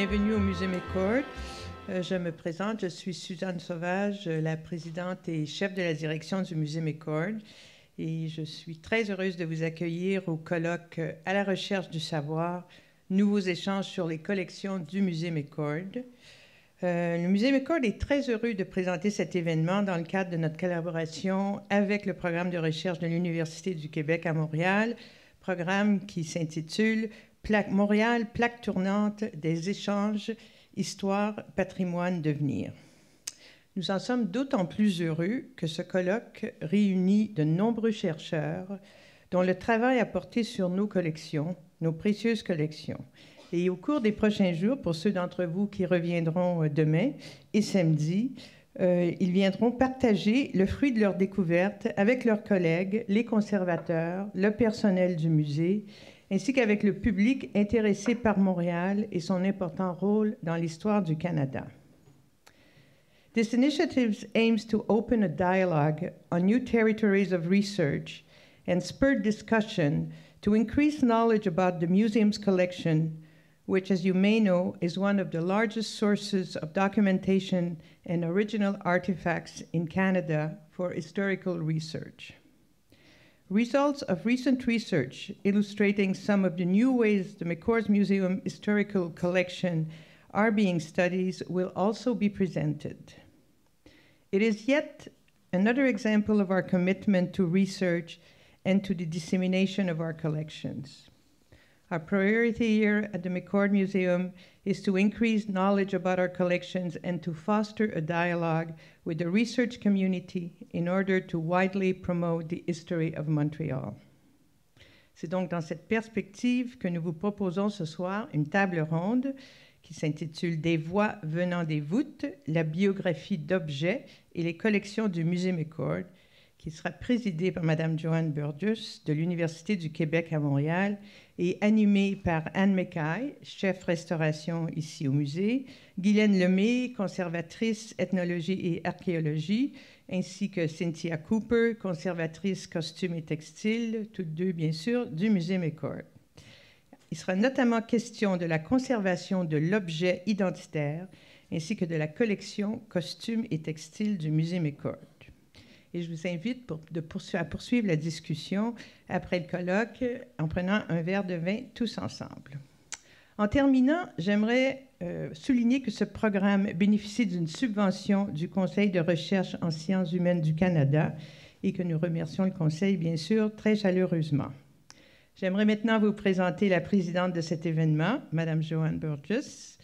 bienvenue au Musée McCord. Je me présente, je suis Suzanne Sauvage, la présidente et chef de la direction du Musée McCord. Et je suis très heureuse de vous accueillir au colloque À la recherche du savoir, nouveaux échanges sur les collections du Musée McCord. Le Musée McCord est très heureux de présenter cet événement dans le cadre de notre collaboration avec le programme de recherche de l'Université du Québec à Montréal, programme qui s'intitule Montréal, plaque tournante des échanges, histoire, patrimoine, devenir. Nous en sommes d'autant plus heureux que ce colloque réunit de nombreux chercheurs dont le travail a porté sur nos collections, nos précieuses collections. Et au cours des prochains jours, pour ceux d'entre vous qui reviendront demain et samedi, ils viendront partager le fruit de leur découverte avec leurs collègues, les conservateurs, le personnel du musée, ainsi qu'avec le public intéressé par Montréal et son important rôle dans l'histoire du Canada. This initiative aims to open a dialogue on new territories of research and spur discussion to increase knowledge about the museum's collection, which, as you may know, is one of the largest sources of documentation and original artifacts in Canada for historical research. Results of recent research illustrating some of the new ways the McCord Museum historical collection are being studied will also be presented. It is yet another example of our commitment to research and to the dissemination of our collections. Our priority here at the McCord Museum is to increase knowledge about our collections and to foster a dialogue with the research community in order to widely promote the history of Montreal. C'est donc dans cette perspective que nous vous proposons ce soir une table ronde qui s'intitule « Des voix venant des voûtes, la biographie d'objets et les collections du Musée McCord », qui sera présidée par Mme Joanne Burgess de l'Université du Québec à Montréal et animée par MacKay, chef restauration ici au musée, Guislaine Lemay, conservatrice ethnologie et archéologie, ainsi que Cynthia Cooper, conservatrice costumes et textiles, toutes deux bien sûr, du Musée McCord. Il sera notamment question de la conservation de l'objet identitaire ainsi que de la collection costumes et textiles du Musée McCord. Et je vous invite à poursuivre la discussion après le colloque en prenant un verre de vin tous ensemble. En terminant, j'aimerais souligner que ce programme bénéficie d'une subvention du Conseil de recherche en sciences humaines du Canada et que nous remercions le Conseil, bien sûr, très chaleureusement. J'aimerais maintenant vous présenter la présidente de cet événement, Mme Joanne Burgess.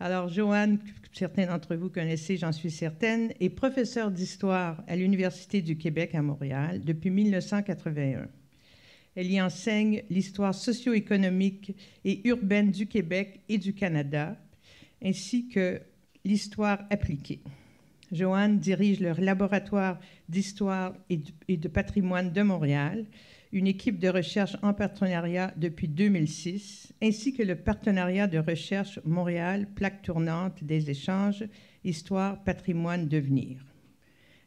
Alors, Joanne, que certains d'entre vous connaissez, j'en suis certaine, est professeure d'histoire à l'Université du Québec à Montréal depuis 1981. Elle y enseigne l'histoire socio-économique et urbaine du Québec et du Canada, ainsi que l'histoire appliquée. Joanne dirige le laboratoire d'histoire et de patrimoine de Montréal, une équipe de recherche en partenariat depuis 2006, ainsi que le partenariat de recherche Montréal, plaque tournante des échanges, histoire, patrimoine, devenir.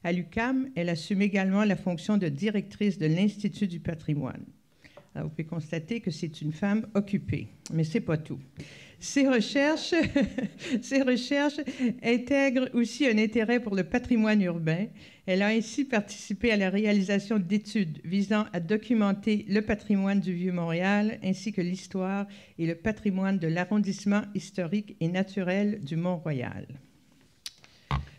À l'UQAM, elle assume également la fonction de directrice de l'Institut du patrimoine. Alors, vous pouvez constater que c'est une femme occupée, mais ce n'est pas tout. Ces recherches intègrent aussi un intérêt pour le patrimoine urbain. Elle a ainsi participé à la réalisation d'études visant à documenter le patrimoine du Vieux-Montréal ainsi que l'histoire et le patrimoine de l'arrondissement historique et naturel du Mont-Royal.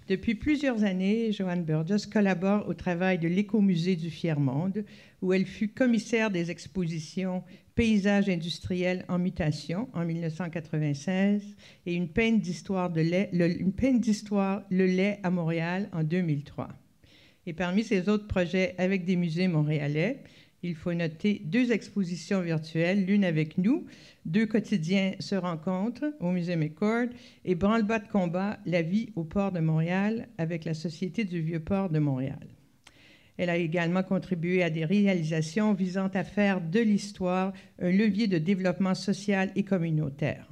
Depuis plusieurs années, Joanne Burgess collabore au travail de l'Écomusée du Fier-Monde, où elle fut commissaire des expositions Paysages industriels en mutation en 1996 et une peine d'histoire le lait à Montréal en 2003. Et parmi ses autres projets avec des musées montréalais, il faut noter 2 expositions virtuelles, l'une avec nous, 2 quotidiens se rencontrent au Musée McCord et branle-bas de combat, la vie au port de Montréal avec la Société du Vieux-Port de Montréal. Elle a également contribué à des réalisations visant à faire de l'histoire un levier de développement social et communautaire.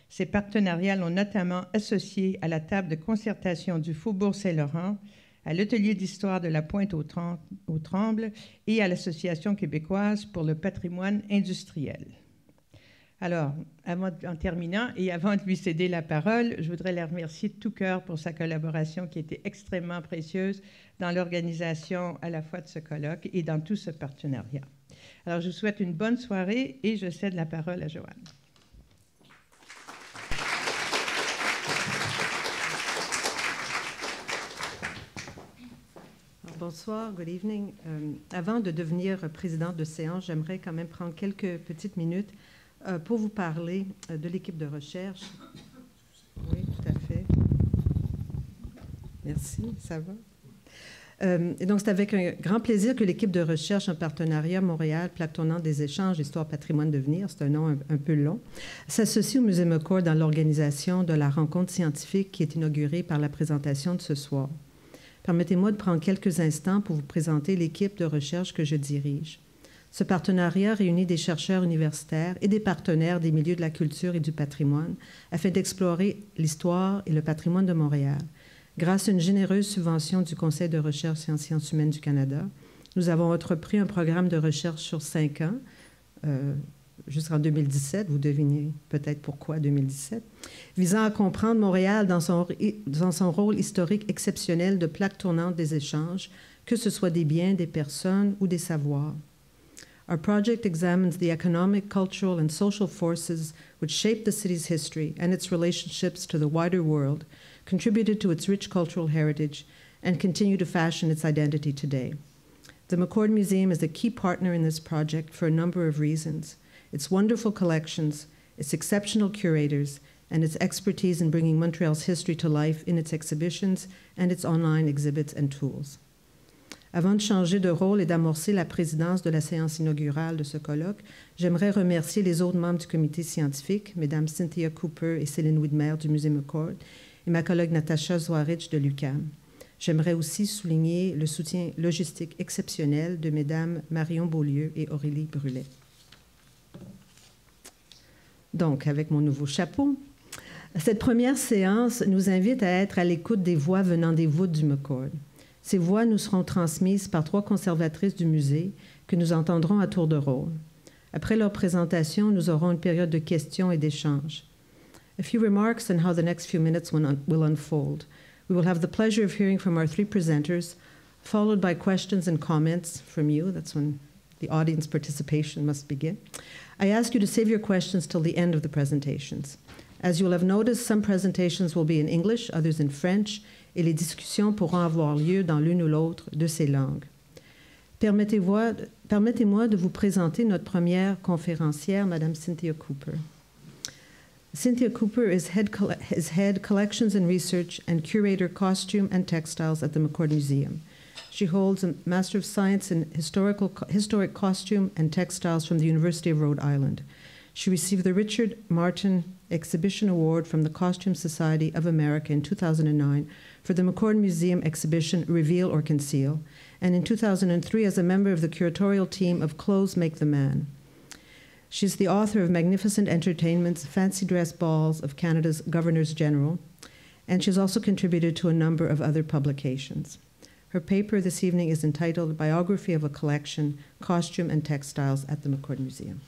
Ces partenariats l'ont notamment associée à la table de concertation du Faubourg Saint-Laurent, à l'Atelier d'histoire de la Pointe-aux-Trembles et à l'Association québécoise pour le patrimoine industriel. Alors, en terminant et avant de lui céder la parole, je voudrais la remercier de tout cœur pour sa collaboration qui était extrêmement précieuse dans l'organisation à la fois de ce colloque et dans tout ce partenariat. Alors, je vous souhaite une bonne soirée et je cède la parole à Joanne. Bonsoir, good evening. Avant de devenir présidente de séance, j'aimerais quand même prendre quelques petites minutes pour vous parler de l'équipe de recherche. Oui, tout à fait. Merci, ça va. Et donc, c'est avec un grand plaisir que l'équipe de recherche en partenariat Montréal, plaque tournante des échanges, histoire, patrimoine, devenir, c'est un nom un peu long, s'associe au Musée McCord dans l'organisation de la rencontre scientifique qui est inaugurée par la présentation de ce soir. Permettez-moi de prendre quelques instants pour vous présenter l'équipe de recherche que je dirige. Ce partenariat réunit des chercheurs universitaires et des partenaires des milieux de la culture et du patrimoine afin d'explorer l'histoire et le patrimoine de Montréal. Grâce à une généreuse subvention du Conseil de recherche en sciences humaines du Canada, nous avons entrepris un programme de recherche sur 5 ans, jusqu'en 2017, vous devinez peut-être pourquoi 2017, visant à comprendre Montréal dans son rôle historique exceptionnel de plaque tournante des échanges, que ce soit des biens, des personnes ou des savoirs. Our project examines the economic, cultural, and social forces which shaped the city's history and its relationships to the wider world, contributed to its rich cultural heritage, and continue to fashion its identity today. The McCord Museum is a key partner in this project for a number of reasons. Its wonderful collections, its exceptional curators, and its expertise in bringing Montreal's history to life in its exhibitions and its online exhibits and tools. Avant de changer de rôle et d'amorcer la présidence de la séance inaugurale de ce colloque, j'aimerais remercier les autres membres du comité scientifique, Mesdames Cynthia Cooper et Céline Widmer du Musée McCord, et ma collègue Natasha Zouarich de l'UQAM. J'aimerais aussi souligner le soutien logistique exceptionnel de Mesdames Marion Beaulieu et Aurélie Brulet. Donc, avec mon nouveau chapeau, cette première séance nous invite à être à l'écoute des voix venant des voûtes du McCord. Ces voix nous seront transmises par 3 conservatrices du musée que nous entendrons à tour de rôle. Après leur présentation, nous aurons une période de questions et d'échanges. A few remarks on how the next few minutes will unfold. We will have the pleasure of hearing from our 3 presenters, followed by questions and comments from you. That's when the audience participation must begin. I ask you to save your questions till the end of the presentations. As you will have noticed, some presentations will be in English, others in French, et les discussions pourront avoir lieu dans l'une ou l'autre de ces langues. Permettez-moi de vous présenter notre première conférencière, Madame Cynthia Cooper. Cynthia Cooper is head Collections and Research and Curator Costume and Textiles at the McCord Museum. She holds a Master of Science in Historic Costume and Textiles from the University of Rhode Island. She received the Richard Martin Exhibition Award from the Costume Society of America in 2009 for the McCord Museum exhibition Reveal or Conceal, and in 2003 as a member of the curatorial team of Clothes Make the Man. She's the author of Magnificent Entertainments, Fancy Dress Balls of Canada's Governors General, and she's also contributed to a number of other publications. Her paper this evening is entitled Biography of a Collection, Costume and Textiles at the McCord Museum.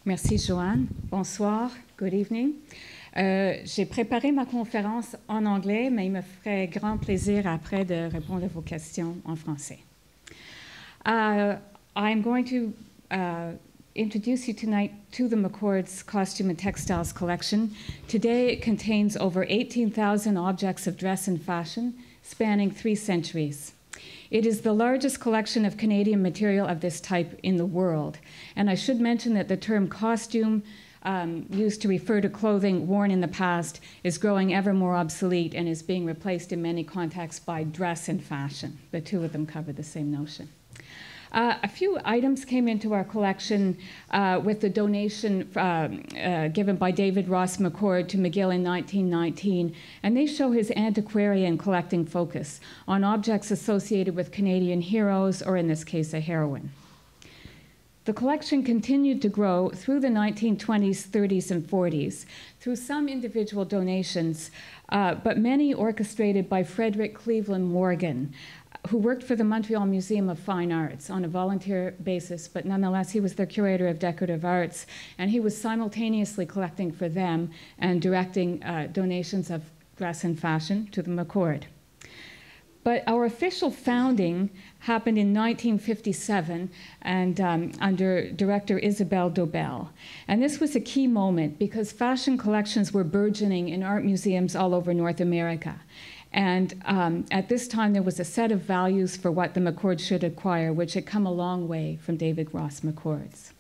Merci, Joanne. Bonsoir. Good evening. J'ai préparé ma conférence en anglais, mais il me ferait grand plaisir après de répondre à vos questions en français. I'm going to introduce you tonight to the McCord's Costume and Textiles collection. Today it contains over 18,000 objects of dress and fashion spanning 3 centuries. It is the largest collection of Canadian material of this type in the world. And I should mention that the term costume, used to refer to clothing worn in the past, is growing ever more obsolete and is being replaced in many contexts by dress and fashion. The 2 of them cover the same notion. A few items came into our collection with the donation given by David Ross McCord to McGill in 1919, and they show his antiquarian collecting focus on objects associated with Canadian heroes, or in this case, a heroine. The collection continued to grow through the 1920s, 30s, and 40s, through some individual donations, but many orchestrated by Frederick Cleveland Morgan, who worked for the Montreal Museum of Fine Arts on a volunteer basis, but nonetheless he was their curator of decorative arts, and he was simultaneously collecting for them and directing donations of dress and fashion to the McCord. But our official founding happened in 1957 and under director Isabelle Dobell. And this was a key moment because fashion collections were burgeoning in art museums all over North America. And at this time, there was a set of values for what the McCord should acquire, which had come a long way from David Ross McCord's.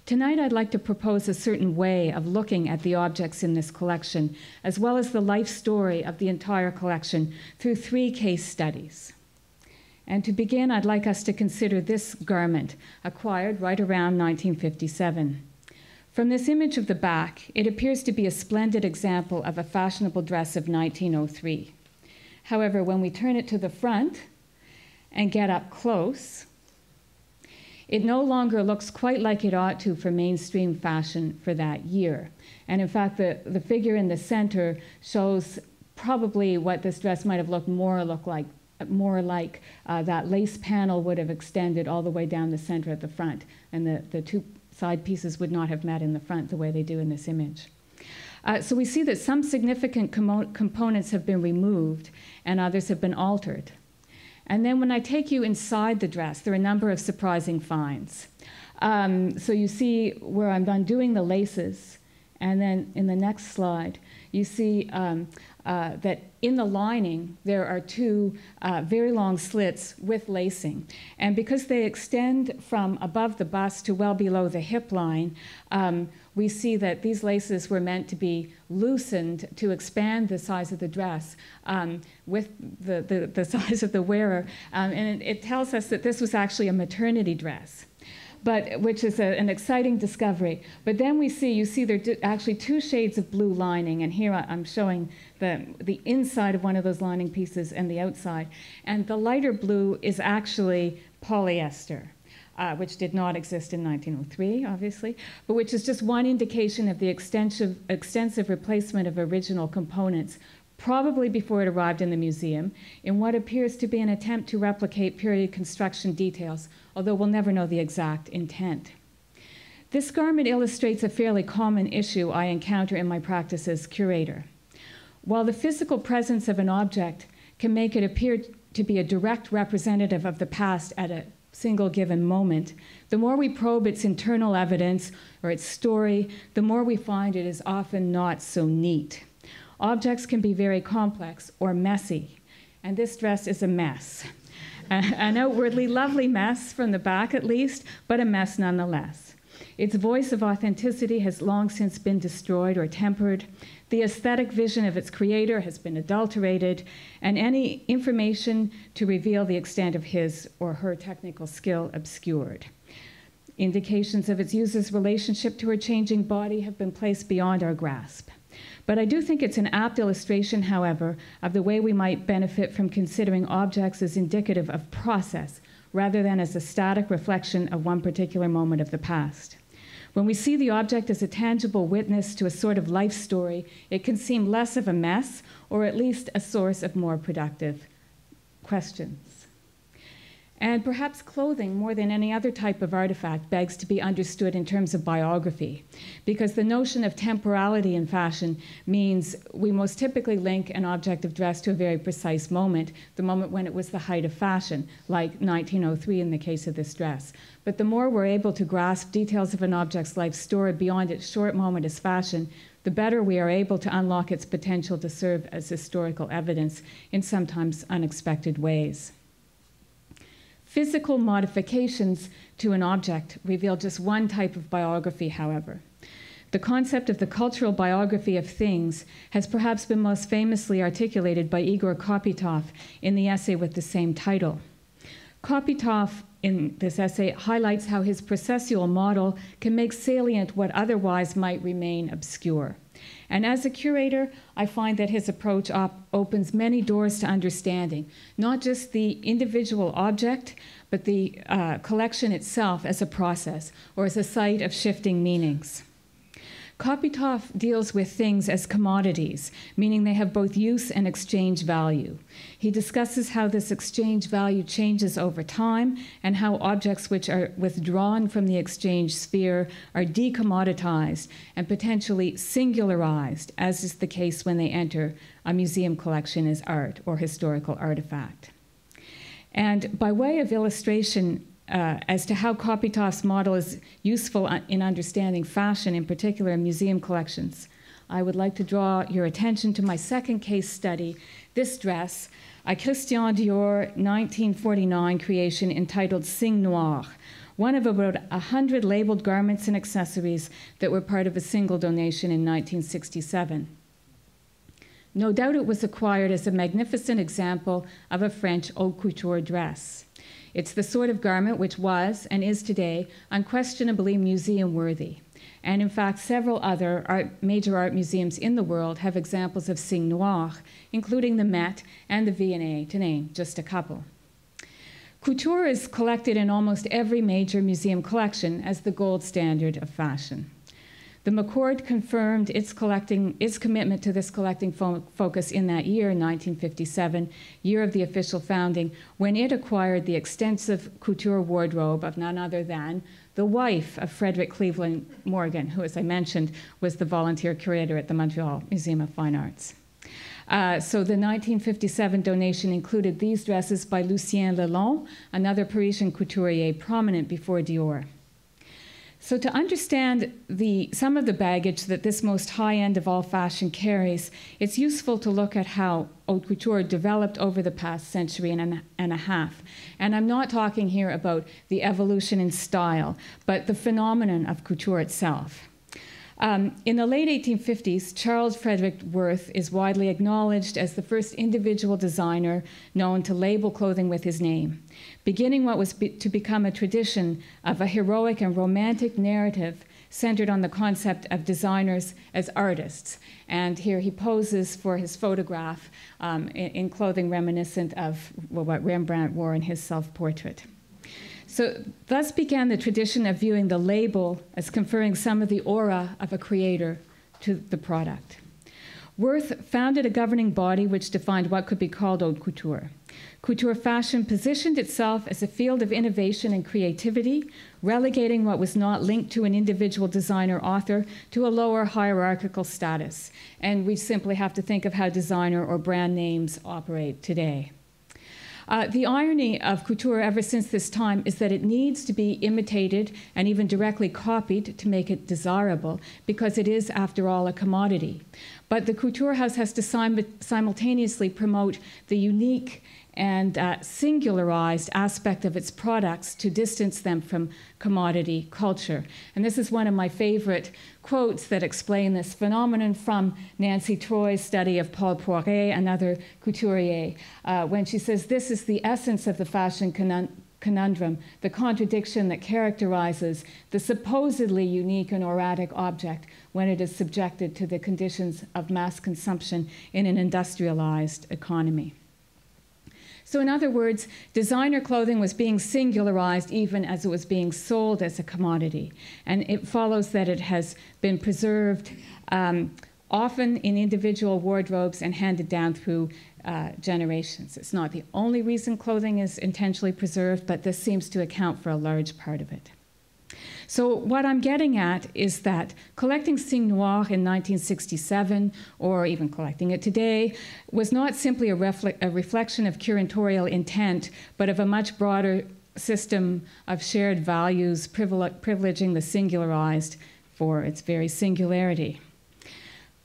Tonight, I'd like to propose a certain way of looking at the objects in this collection, as well as the life story of the entire collection through 3 case studies. And to begin, I'd like us to consider this garment, acquired right around 1957. From this image of the back, it appears to be a splendid example of a fashionable dress of 1903. However, when we turn it to the front and get up close, it no longer looks quite like it ought to for mainstream fashion for that year. And in fact, the figure in the center shows probably what this dress might have looked more like that lace panel would have extended all the way down the center at the front, and the 2 side pieces would not have met in the front the way they do in this image. So we see that some significant components have been removed and others have been altered. And then when I take you inside the dress, there are a number of surprising finds. So you see where I'm undoing the laces, and then in the next slide, you see that in the lining, there are 2 very long slits with lacing. And because they extend from above the bust to well below the hip line, we see that these laces were meant to be loosened to expand the size of the dress with the size of the wearer. And it tells us that this was actually a maternity dress, which is an exciting discovery. But then you see there are actually 2 shades of blue lining, and here I'm showing the inside of one of those lining pieces and the outside. And the lighter blue is actually polyester, which did not exist in 1903, obviously, but which is just one indication of the extensive replacement of original components, probably before it arrived in the museum, in what appears to be an attempt to replicate period construction details, although we'll never know the exact intent. This garment illustrates a fairly common issue I encounter in my practice as curator. While the physical presence of an object can make it appear to be a direct representative of the past at a single given moment, the more we probe its internal evidence or its story, the more we find it is often not so neat. Objects can be very complex or messy, and this dress is a mess. An outwardly lovely mess from the back at least, but a mess nonetheless. Its voice of authenticity has long since been destroyed or tempered. The aesthetic vision of its creator has been adulterated, and any information to reveal the extent of his or her technical skill obscured. Indications of its user's relationship to her changing body have been placed beyond our grasp. But I do think it's an apt illustration, however, of the way we might benefit from considering objects as indicative of process, rather than as a static reflection of one particular moment of the past. When we see the object as a tangible witness to a sort of life story, it can seem less of a mess, or at least a source of more productive questions. And perhaps clothing, more than any other type of artifact, begs to be understood in terms of biography, because the notion of temporality in fashion means we most typically link an object of dress to a very precise moment, the moment when it was the height of fashion, like 1903 in the case of this dress. But the more we're able to grasp details of an object's life story beyond its short moment as fashion, the better we are able to unlock its potential to serve as historical evidence in sometimes unexpected ways. Physical modifications to an object reveal just one type of biography, however. The concept of the cultural biography of things has perhaps been most famously articulated by Igor Kopytov in the essay with the same title. Kopytov, in this essay, highlights how his processual model can make salient what otherwise might remain obscure. And as a curator, I find that his approach opens many doors to understanding, not just the individual object, but the collection itself as a process or as a site of shifting meanings. Kopytov deals with things as commodities, meaning they have both use and exchange value. He discusses how this exchange value changes over time and how objects which are withdrawn from the exchange sphere are decommoditized and potentially singularized, as is the case when they enter a museum collection as art or historical artifact. And by way of illustration, as to how Kopytov's model is useful in understanding fashion, in particular in museum collections, I would like to draw your attention to my second case study, this dress, a Christian Dior 1949 creation entitled Cygne Noire, one of about 100 labeled garments and accessories that were part of a single donation in 1967. No doubt it was acquired as a magnificent example of a French haute couture dress. It's the sort of garment which was, and is today, unquestionably museum-worthy. And in fact, several other major art museums in the world have examples of Cygne Noire, including the Met and the V&A, to name just a couple. Couture is collected in almost every major museum collection as the gold standard of fashion. The McCord confirmed its commitment to this collecting focus in that year, 1957, year of the official founding, when it acquired the extensive couture wardrobe of none other than the wife of Frederick Cleveland Morgan, who, as I mentioned, was the volunteer curator at the Montreal Museum of Fine Arts. So the 1957 donation included these dresses by Lucien Lelon, another Parisian couturier prominent before Dior. So to understand some of the baggage that this most high-end of all fashion carries, it's useful to look at how haute couture developed over the past century and a half. And I'm not talking here about the evolution in style, but the phenomenon of couture itself. In the late 1850s, Charles Frederick Worth is widely acknowledged as the first individual designer known to label clothing with his name, beginning what was to become a tradition of a heroic and romantic narrative centered on the concept of designers as artists. And here he poses for his photograph in clothing reminiscent of what Rembrandt wore in his self-portrait. So thus began the tradition of viewing the label as conferring some of the aura of a creator to the product. Worth founded a governing body which defined what could be called haute couture. Couture fashion positioned itself as a field of innovation and creativity, relegating what was not linked to an individual designer-author to a lower hierarchical status. And we simply have to think of how designer or brand names operate today. The irony of couture ever since this time is that it needs to be imitated and even directly copied to make it desirable, because it is, after all, a commodity. But the couture house has to simultaneously promote the unique and singularized aspect of its products to distance them from commodity culture. And this is one of my favorite quotes that explain this phenomenon from Nancy Troy's study of Paul Poiret, another couturier, when she says, "This is the essence of the fashion conundrum, the contradiction that characterizes the supposedly unique and erratic object when it is subjected to the conditions of mass consumption in an industrialized economy." So in other words, designer clothing was being singularized even as it was being sold as a commodity. And it follows that it has been preserved often in individual wardrobes and handed down through generations. It's not the only reason clothing is intentionally preserved, but this seems to account for a large part of it. So what I'm getting at is that collecting Cygne Noire in 1967, or even collecting it today, was not simply a reflection of curatorial intent, but of a much broader system of shared values privileging the singularized for its very singularity.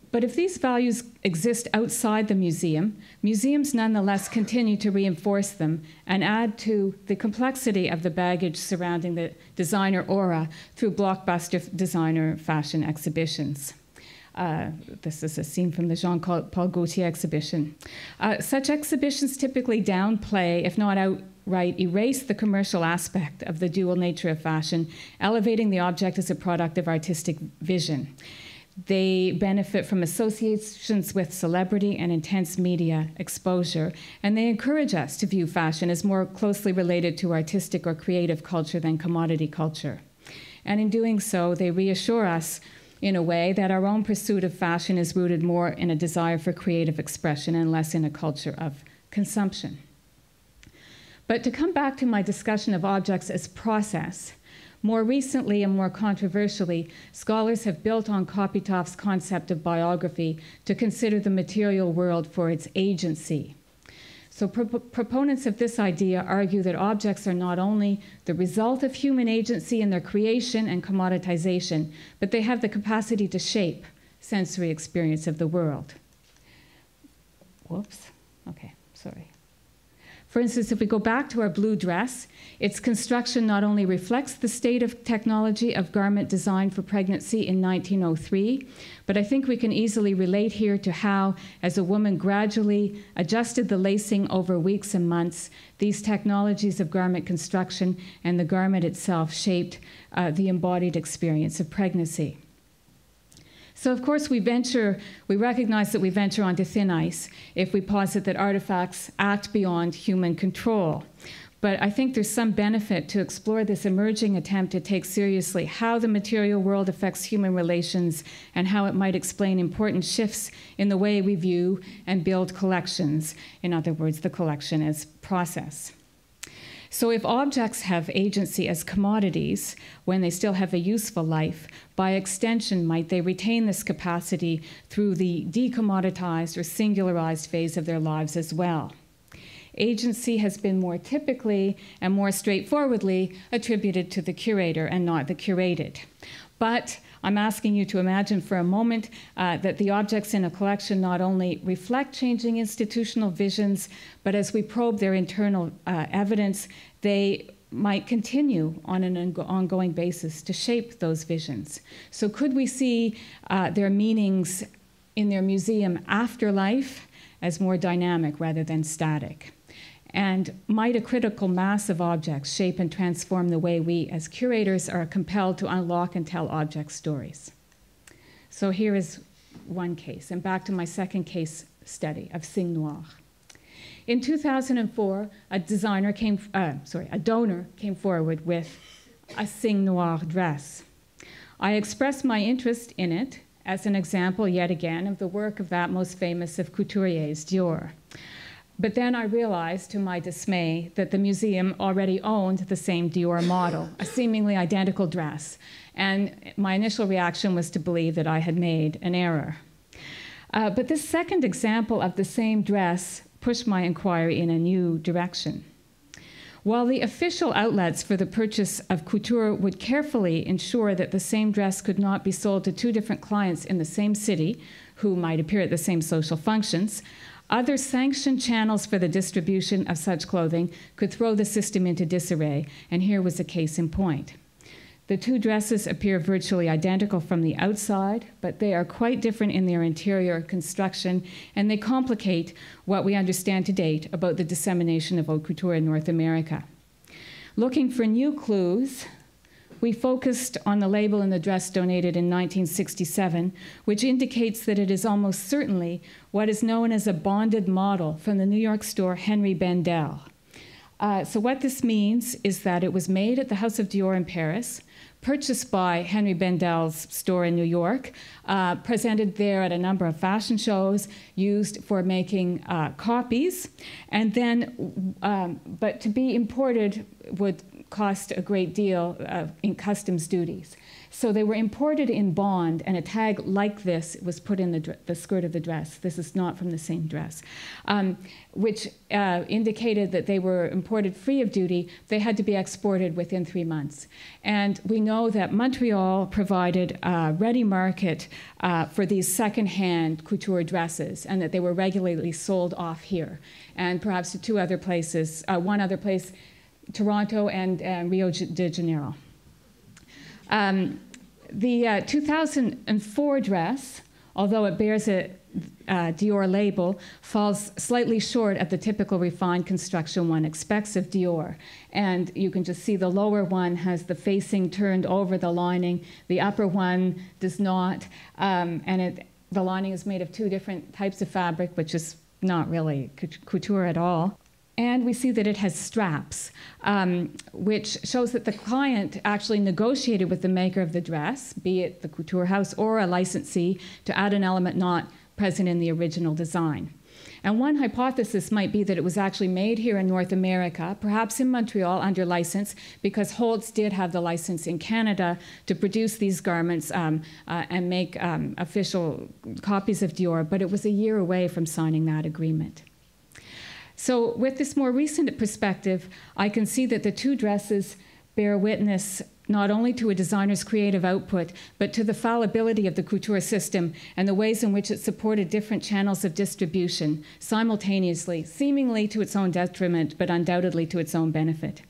But if these values exist outside the museum, museums nonetheless continue to reinforce them and add to the complexity of the baggage surrounding the designer aura through blockbuster designer fashion exhibitions. This is a scene from the Jean-Paul Gaultier exhibition. Such exhibitions typically downplay, if not outright erase, the commercial aspect of the dual nature of fashion, elevating the object as a product of artistic vision. They benefit from associations with celebrity and intense media exposure, and they encourage us to view fashion as more closely related to artistic or creative culture than commodity culture. And in doing so, they reassure us, in a way, that our own pursuit of fashion is rooted more in a desire for creative expression and less in a culture of consumption. But to come back to my discussion of objects as process, more recently and more controversially, scholars have built on Kopytov's concept of biography to consider the material world for its agency. So proponents of this idea argue that objects are not only the result of human agency in their creation and commoditization, but they have the capacity to shape sensory experience of the world. Whoops, okay, sorry. For instance, if we go back to our blue dress, its construction not only reflects the state of technology of garment design for pregnancy in 1903, but I think we can easily relate here to how, as a woman gradually adjusted the lacing over weeks and months, these technologies of garment construction and the garment itself shaped the embodied experience of pregnancy. So of course we recognize that we venture onto thin ice if we posit that artifacts act beyond human control. But I think there's some benefit to explore this emerging attempt to take seriously how the material world affects human relations and how it might explain important shifts in the way we view and build collections. In other words, the collection as process. So if objects have agency as commodities when they still have a useful life, by extension, might they retain this capacity through the decommoditized or singularized phase of their lives as well? Agency has been more typically and more straightforwardly attributed to the curator and not the curated. But I'm asking you to imagine for a moment that the objects in a collection not only reflect changing institutional visions, but as we probe their internal evidence, they might continue on an ongoing basis to shape those visions. So could we see their meanings in their museum afterlife as more dynamic rather than static? And might a critical mass of objects shape and transform the way we as curators are compelled to unlock and tell object stories? So here is one case, and back to my second case study of Signes Noirs. In 2004, a donor came forward with a Signes Noir dress. I expressed my interest in it as an example, yet again, of the work of that most famous of couturiers, Dior. But then I realized, to my dismay, that the museum already owned the same Dior model, a seemingly identical dress. And my initial reaction was to believe that I had made an error. But this second example of the same dress pushed my inquiry in a new direction. While the official outlets for the purchase of couture would carefully ensure that the same dress could not be sold to two different clients in the same city, who might appear at the same social functions, other sanctioned channels for the distribution of such clothing could throw the system into disarray, and here was a case in point. The two dresses appear virtually identical from the outside, but they are quite different in their interior construction, and they complicate what we understand to date about the dissemination of haute couture in North America. Looking for new clues, we focused on the label in the dress donated in 1967, which indicates that it is almost certainly what is known as a bonded model from the New York store Henry Bendel. So what this means is that it was made at the House of Dior in Paris, purchased by Henry Bendel's store in New York, presented there at a number of fashion shows, used for making copies, and then, but to be imported would cost a great deal in customs duties. So they were imported in bond, and a tag like this was put in the skirt of the dress. This is not from the same dress, which indicated that they were imported free of duty. They had to be exported within 3 months. And we know that Montreal provided a ready market for these second-hand couture dresses, and that they were regularly sold off here, and perhaps to two other places, one other place, Toronto and Rio de Janeiro. The 2004 dress, although it bears Dior label falls slightly short of the typical refined construction one expects of Dior. And you can just see the lower one has the facing turned over the lining. The upper one does not. The lining is made of two different types of fabric, which is not really couture at all. And we see that it has straps, which shows that the client actually negotiated with the maker of the dress, be it the couture house or a licensee, to add an element not present in the original design. And one hypothesis might be that it was actually made here in North America, perhaps in Montreal under license, because Holtz did have the license in Canada to produce these garments and make official copies of Dior, but it was a year away from signing that agreement. So with this more recent perspective, I can see that the two dresses bear witness not only to a designer's creative output, but to the fallibility of the couture system and the ways in which it supported different channels of distribution simultaneously, seemingly to its own detriment, but undoubtedly to its own benefit.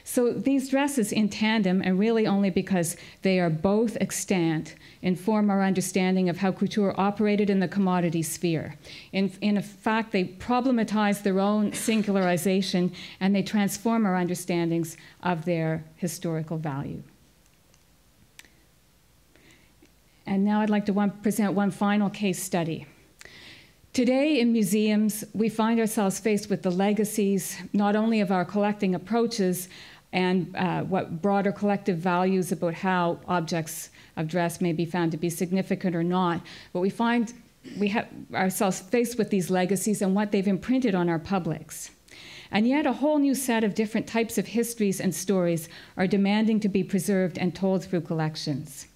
So these dresses in tandem, and really only because they are both extant, inform our understanding of how couture operated in the commodity sphere. In fact, they problematize their own singularization, and they transform our understandings of their historical value. And now I'd like to present one final case study. Today in museums, we find ourselves faced with the legacies not only of our collecting approaches and what broader collective values about how objects of dress may be found to be significant or not, but we have ourselves faced with these legacies and what they've imprinted on our publics. And yet a whole new set of different types of histories and stories are demanding to be preserved and told through collections.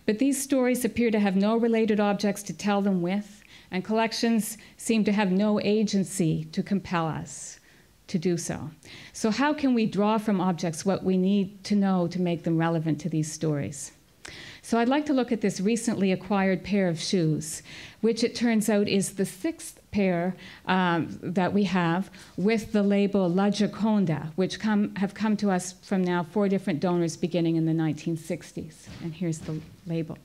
But these stories appear to have no related objects to tell them with, and collections seem to have no agency to compel us to do so. So how can we draw from objects what we need to know to make them relevant to these stories? So I'd like to look at this recently acquired pair of shoes, which it turns out is the sixth pair that we have with the label La Gioconda, which have come to us from now 4 different donors beginning in the 1960s. And here's the label.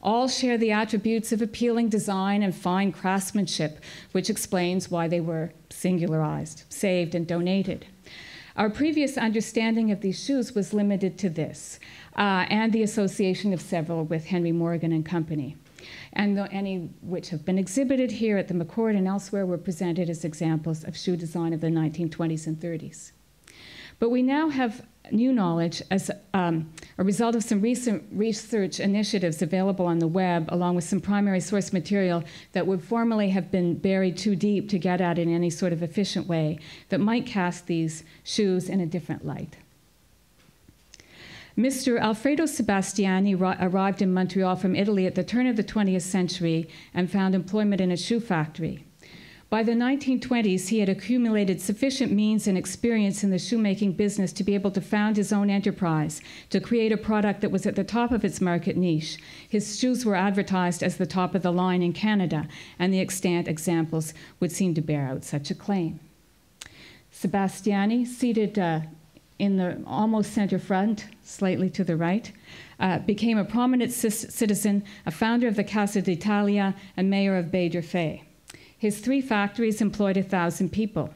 All share the attributes of appealing design and fine craftsmanship, which explains why they were singularized, saved, and donated. Our previous understanding of these shoes was limited to this, and the association of several with Henry Morgan and Company. And any which have been exhibited here at the McCord and elsewhere were presented as examples of shoe design of the 1920s and 30s. But we now have new knowledge as a result of some recent research initiatives available on the web, along with some primary source material that would formerly have been buried too deep to get at in any sort of efficient way, that might cast these shoes in a different light. Mr. Alfredo Sebastiani arrived in Montreal from Italy at the turn of the 20th century and found employment in a shoe factory. By the 1920s, he had accumulated sufficient means and experience in the shoemaking business to be able to found his own enterprise, to create a product that was at the top of its market niche. His shoes were advertised as the top of the line in Canada, and the extant examples would seem to bear out such a claim. Sebastiani, seated in the almost center front, slightly to the right, became a prominent citizen, a founder of the Casa d'Italia, and mayor of Baie d'Urfé. His 3 factories employed 1,000 people.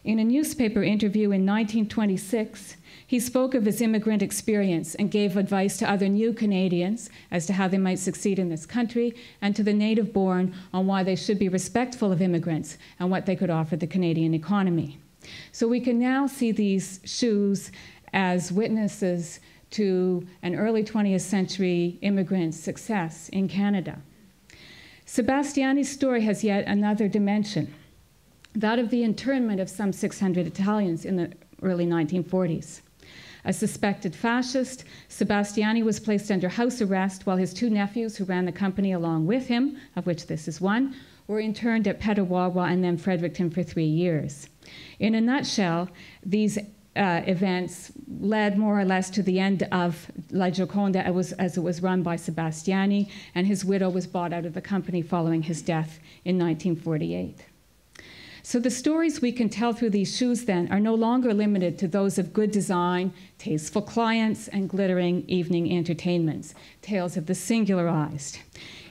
In a newspaper interview in 1926, he spoke of his immigrant experience and gave advice to other new Canadians as to how they might succeed in this country, and to the native-born on why they should be respectful of immigrants and what they could offer the Canadian economy. So we can now see these shoes as witnesses to an early 20th century immigrant success in Canada. Sebastiani's story has yet another dimension, that of the internment of some 600 Italians in the early 1940s. A suspected fascist, Sebastiani was placed under house arrest while his 2 nephews, who ran the company along with him, of which this is one, were interned at Petawawa and then Fredericton for 3 years. In a nutshell, these events led more or less to the end of La Gioconda as it was run by Sebastiani, and his widow was bought out of the company following his death in 1948. So the stories we can tell through these shoes then are no longer limited to those of good design, tasteful clients, and glittering evening entertainments, tales of the singularized.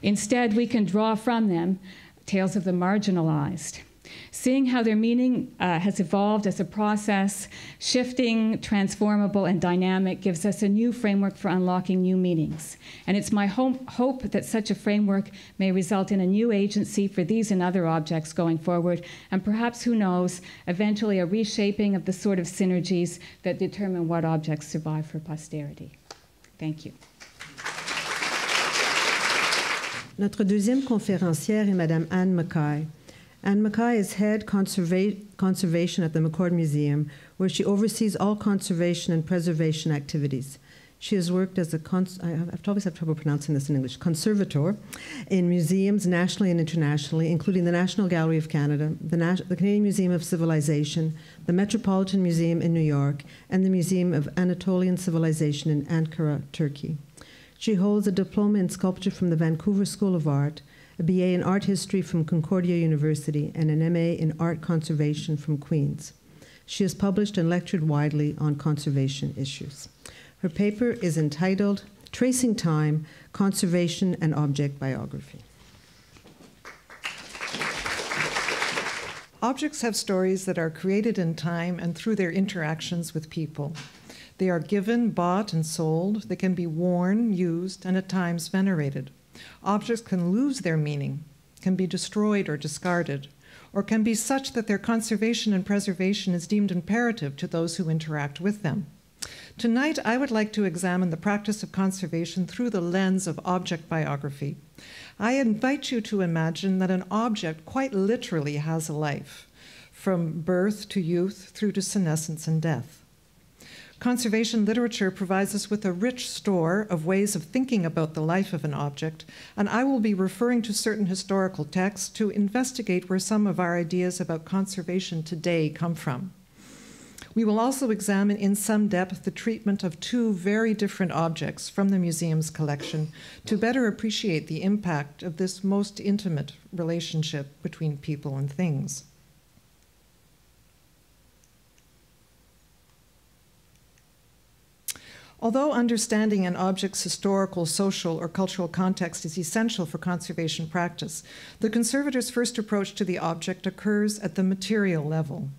Instead, we can draw from them tales of the marginalized. Seeing how their meaning has evolved as a process, shifting, transformable, and dynamic, gives us a new framework for unlocking new meanings. And it's my hope that such a framework may result in a new agency for these and other objects going forward, and perhaps, who knows, eventually a reshaping of the sort of synergies that determine what objects survive for posterity. Thank you. Notre deuxième conférencière est Madame Anne MacKay. Anne MacKay is head conservation at the McCord Museum, where she oversees all conservation and preservation activities. She has worked as a, I always have trouble pronouncing this in English, conservator in museums nationally and internationally, including the National Gallery of Canada, the Canadian Museum of Civilization, the Metropolitan Museum in New York, and the Museum of Anatolian Civilization in Ankara, Turkey. She holds a diploma in sculpture from the Vancouver School of Art, a BA in Art History from Concordia University, and an MA in Art Conservation from Queen's. She has published and lectured widely on conservation issues. Her paper is entitled Tracing Time, Conservation and Object Biography. Objects have stories that are created in time and through their interactions with people. They are given, bought, and sold. They can be worn, used, and at times venerated. Objects can lose their meaning, can be destroyed or discarded, or can be such that their conservation and preservation is deemed imperative to those who interact with them. Tonight, I would like to examine the practice of conservation through the lens of object biography. I invite you to imagine that an object quite literally has a life, from birth to youth through to senescence and death. Conservation literature provides us with a rich store of ways of thinking about the life of an object, and I will be referring to certain historical texts to investigate where some of our ideas about conservation today come from. We will also examine in some depth the treatment of two very different objects from the museum's collection to better appreciate the impact of this most intimate relationship between people and things. Although understanding an object's historical, social, or cultural context is essential for conservation practice, the conservator's first approach to the object occurs at the material level.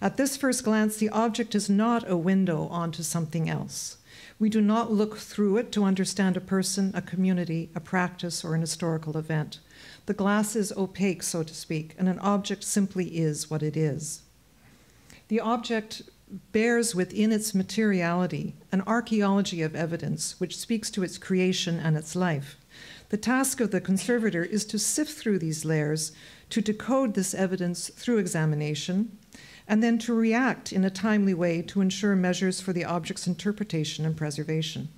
At this first glance, the object is not a window onto something else. We do not look through it to understand a person, a community, a practice, or an historical event. The glass is opaque, so to speak, and an object simply is what it is. The object bears within its materiality an archaeology of evidence which speaks to its creation and its life. The task of the conservator is to sift through these layers, to decode this evidence through examination, and then to react in a timely way to ensure measures for the object's interpretation and preservation.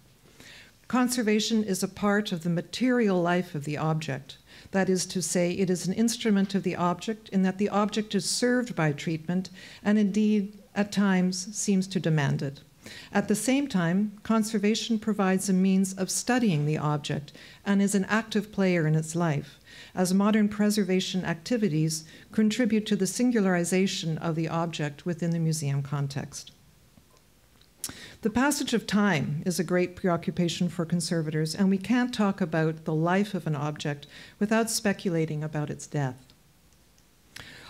Conservation is a part of the material life of the object. That is to say, it is an instrument of the object in that the object is served by treatment and indeed at times seems to demand it. At the same time, conservation provides a means of studying the object and is an active player in its life, as modern preservation activities contribute to the singularization of the object within the museum context. The passage of time is a great preoccupation for conservators, and we can't talk about the life of an object without speculating about its death.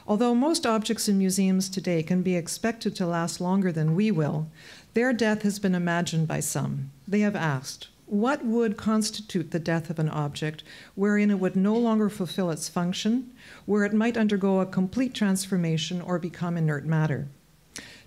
Although most objects in museums today can be expected to last longer than we will, their death has been imagined by some. They have asked, what would constitute the death of an object wherein it would no longer fulfill its function, where it might undergo a complete transformation or become inert matter?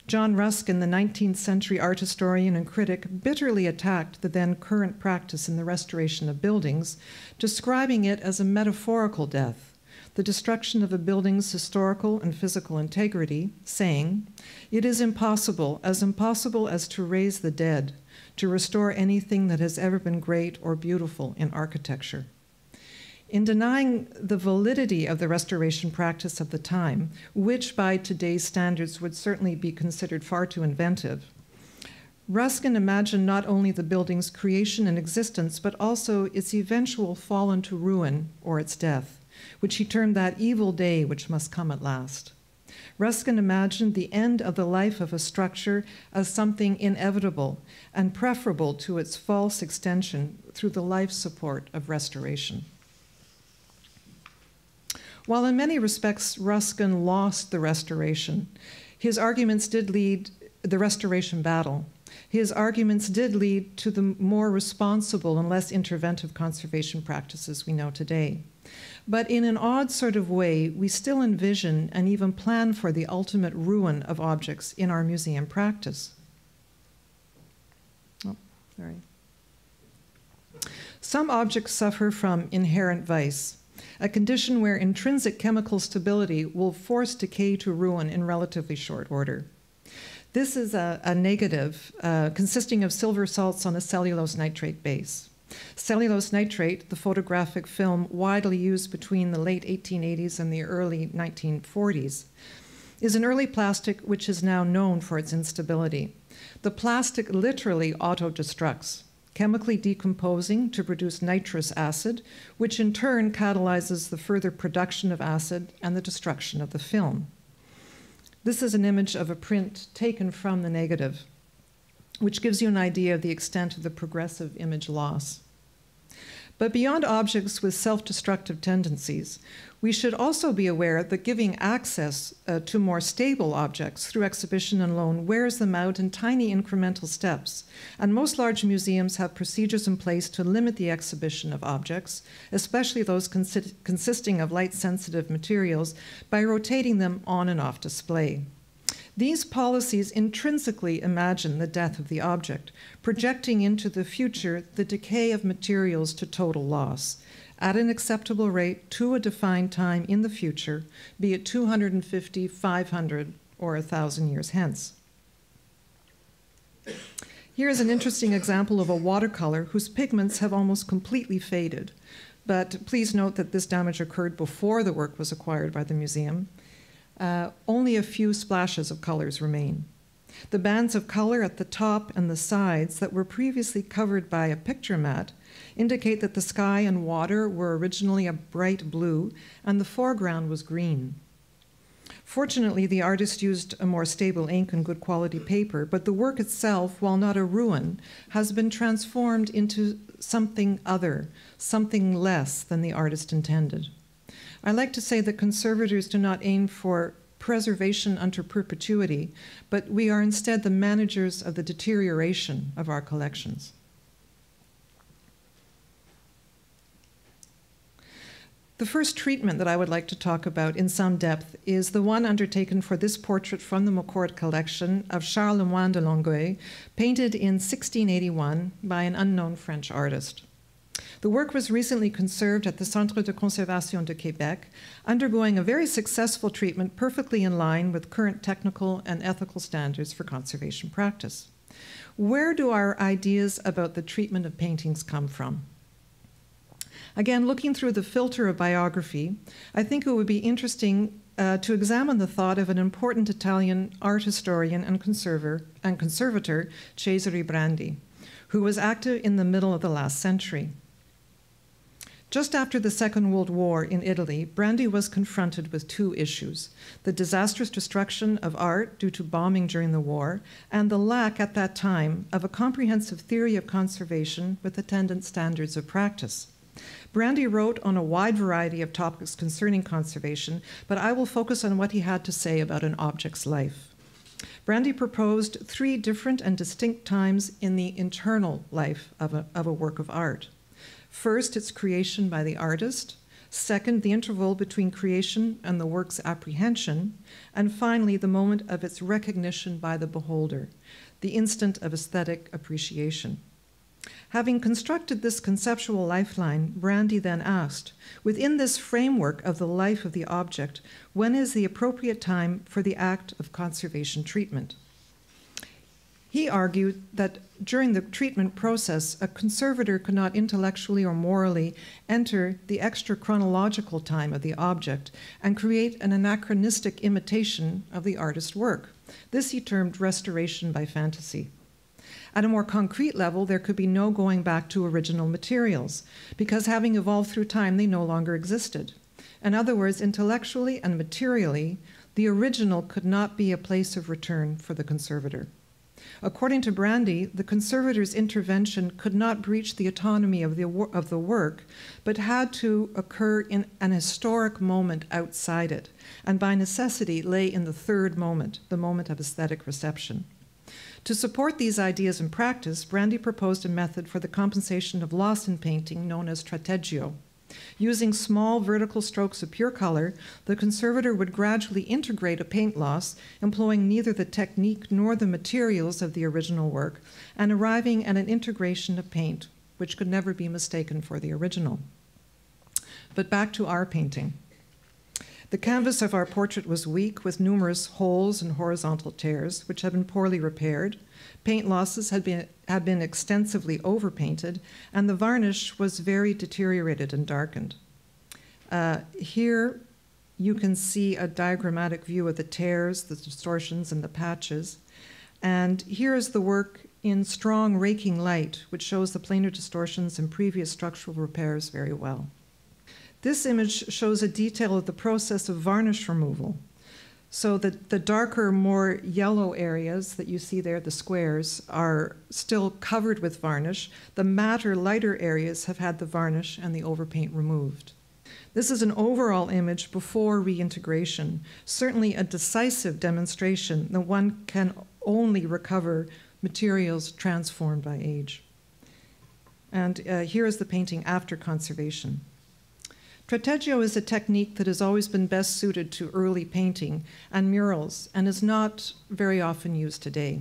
John Ruskin, the 19th century art historian and critic, bitterly attacked the then current practice in the restoration of buildings, describing it as a metaphorical death, the destruction of a building's historical and physical integrity, saying, "It is impossible as to raise the dead, to restore anything that has ever been great or beautiful in architecture." In denying the validity of the restoration practice of the time, which by today's standards would certainly be considered far too inventive, Ruskin imagined not only the building's creation and existence, but also its eventual fall into ruin or its death, which he termed that evil day which must come at last. Ruskin imagined the end of the life of a structure as something inevitable and preferable to its false extension through the life support of restoration. While in many respects Ruskin lost the restoration, his arguments did lead the restoration battle. His arguments did lead to the more responsible and less interventive conservation practices we know today. But in an odd sort of way, we still envision and even plan for the ultimate ruin of objects in our museum practice. Oh, sorry. Some objects suffer from inherent vice, a condition where intrinsic chemical stability will force decay to ruin in relatively short order. This is a negative consisting of silver salts on a cellulose nitrate base. Cellulose nitrate, the photographic film widely used between the late 1880s and the early 1940s, is an early plastic which is now known for its instability. The plastic literally auto-destructs, chemically decomposing to produce nitrous acid, which in turn catalyzes the further production of acid and the destruction of the film. This is an image of a print taken from the negative, which gives you an idea of the extent of the progressive image loss. But beyond objects with self-destructive tendencies, we should also be aware that giving access to more stable objects through exhibition and loan wears them out in tiny incremental steps, and most large museums have procedures in place to limit the exhibition of objects, especially those consisting of light-sensitive materials, by rotating them on and off display. These policies intrinsically imagine the death of the object, projecting into the future the decay of materials to total loss, at an acceptable rate to a defined time in the future, be it 250, 500, or 1,000 years hence. Here is an interesting example of a watercolor whose pigments have almost completely faded, but please note that this damage occurred before the work was acquired by the museum. Only a few splashes of colors remain. The bands of color at the top and the sides that were previously covered by a picture mat indicate that the sky and water were originally a bright blue and the foreground was green. Fortunately, the artist used a more stable ink and good quality paper, but the work itself, while not a ruin, has been transformed into something other, something less than the artist intended. I like to say that conservators do not aim for preservation unto perpetuity, but we are instead the managers of the deterioration of our collections. The first treatment that I would like to talk about in some depth is the one undertaken for this portrait from the McCord collection of Charles Lemoine de Longueuil, painted in 1681 by an unknown French artist. The work was recently conserved at the Centre de Conservation de Québec, undergoing a very successful treatment perfectly in line with current technical and ethical standards for conservation practice. Where do our ideas about the treatment of paintings come from? Again, looking through the filter of biography, I think it would be interesting to examine the thought of an important Italian art historian and conservator, Cesare Brandi, who was active in the middle of the last century. Just after the Second World War in Italy, Brandi was confronted with two issues: the disastrous destruction of art due to bombing during the war, and the lack at that time of a comprehensive theory of conservation with attendant standards of practice. Brandi wrote on a wide variety of topics concerning conservation, but I will focus on what he had to say about an object's life. Brandi proposed three different and distinct times in the internal life of a work of art. First, its creation by the artist. Second, the interval between creation and the work's apprehension. And finally, the moment of its recognition by the beholder, the instant of aesthetic appreciation. Having constructed this conceptual lifeline, Brandi then asked, within this framework of the life of the object, when is the appropriate time for the act of conservation treatment? He argued that during the treatment process, a conservator could not intellectually or morally enter the extra chronological time of the object and create an anachronistic imitation of the artist's work. This he termed restoration by fantasy. At a more concrete level, there could be no going back to original materials, because having evolved through time, they no longer existed. In other words, intellectually and materially, the original could not be a place of return for the conservator. According to Brandy, the conservator's intervention could not breach the autonomy of the work, but had to occur in an historic moment outside it, and by necessity lay in the third moment, the moment of aesthetic reception. To support these ideas in practice, Brandy proposed a method for the compensation of loss in painting known as strategio. Using small vertical strokes of pure color, the conservator would gradually integrate a paint loss, employing neither the technique nor the materials of the original work, and arriving at an integration of paint, which could never be mistaken for the original. But back to our painting. The canvas of our portrait was weak, with numerous holes and horizontal tears, which had been poorly repaired. Paint losses had been extensively overpainted, and the varnish was very deteriorated and darkened. Here you can see a diagrammatic view of the tears, the distortions, and the patches. And here is the work in strong raking light, which shows the planar distortions and previous structural repairs very well. This image shows a detail of the process of varnish removal. So that the darker, more yellow areas that you see there, the squares, are still covered with varnish. The matter, lighter areas have had the varnish and the overpaint removed. This is an overall image before reintegration, certainly a decisive demonstration that one can only recover materials transformed by age. And here is the painting after conservation. Strategio is a technique that has always been best suited to early painting and murals and is not very often used today.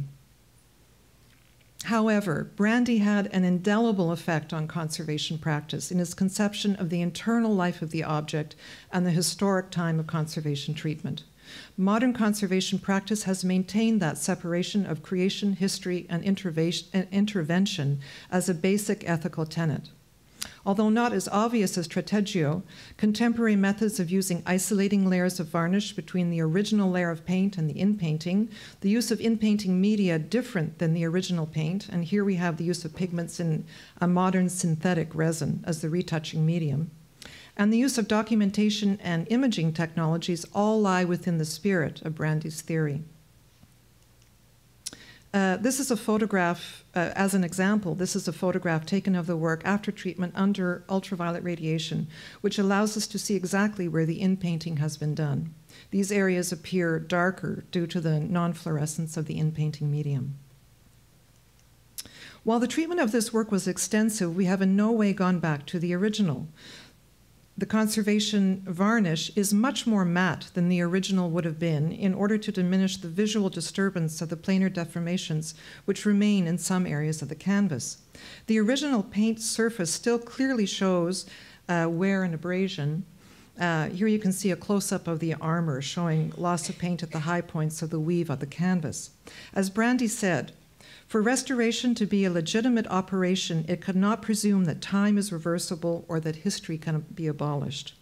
However, Brandy had an indelible effect on conservation practice in his conception of the internal life of the object and the historic time of conservation treatment. Modern conservation practice has maintained that separation of creation, history, and intervention as a basic ethical tenet. Although not as obvious as strategio, contemporary methods of using isolating layers of varnish between the original layer of paint and the in-painting, the use of in-painting media different than the original paint, and here we have the use of pigments in a modern synthetic resin as the retouching medium, and the use of documentation and imaging technologies all lie within the spirit of Brandy's theory. This is a photograph, as an example, this is a photograph taken of the work after treatment under ultraviolet radiation, which allows us to see exactly where the in-painting has been done. These areas appear darker due to the non-fluorescence of the in-painting medium. While the treatment of this work was extensive, we have in no way gone back to the original. The conservation varnish is much more matte than the original would have been in order to diminish the visual disturbance of the planar deformations which remain in some areas of the canvas. The original paint surface still clearly shows wear and abrasion. Here you can see a close-up of the armor showing loss of paint at the high points of the weave of the canvas. As Brandy said, for restoration to be a legitimate operation, it could not presume that time is reversible or that history can be abolished.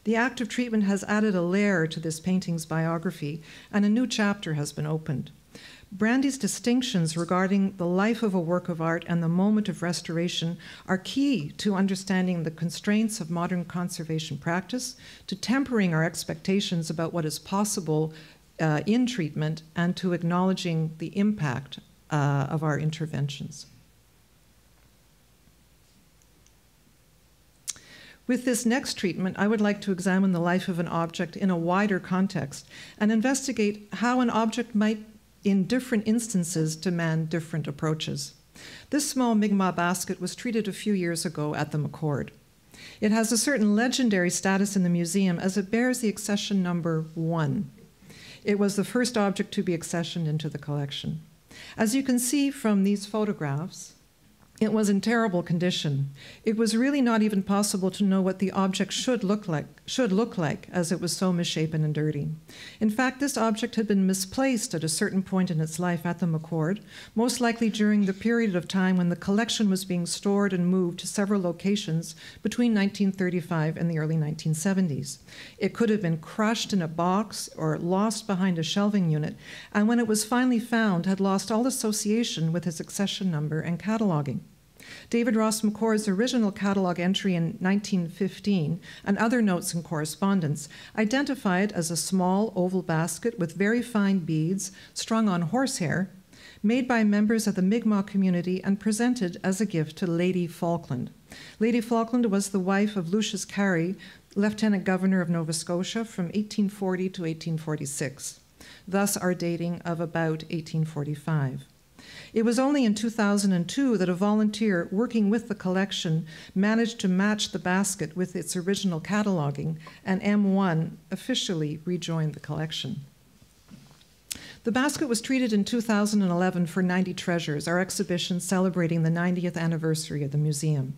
The act of treatment has added a layer to this painting's biography, and a new chapter has been opened. Brandy's distinctions regarding the life of a work of art and the moment of restoration are key to understanding the constraints of modern conservation practice, to tempering our expectations about what is possible in treatment, and to acknowledging the impact of our interventions. With this next treatment, I would like to examine the life of an object in a wider context and investigate how an object might, in different instances, demand different approaches. This small Mi'kmaq basket was treated a few years ago at the McCord. It has a certain legendary status in the museum as it bears the accession number 1. It was the first object to be accessioned into the collection. As you can see from these photographs, it was in terrible condition. It was really not even possible to know what the object should look like, as it was so misshapen and dirty. In fact, this object had been misplaced at a certain point in its life at the McCord, most likely during the period of time when the collection was being stored and moved to several locations between 1935 and the early 1970s. It could have been crushed in a box or lost behind a shelving unit, and when it was finally found, had lost all association with its accession number and cataloging. David Ross McCord's original catalog entry in 1915 and other notes and correspondence identify it as a small oval basket with very fine beads strung on horsehair, made by members of the Mi'kmaq community and presented as a gift to Lady Falkland. Lady Falkland was the wife of Lucius Carey, Lieutenant Governor of Nova Scotia from 1840 to 1846, thus our dating of about 1845. It was only in 2002 that a volunteer working with the collection managed to match the basket with its original cataloging, and M1 officially rejoined the collection. The basket was treated in 2011 for 90 Treasures, our exhibition celebrating the 90th anniversary of the museum.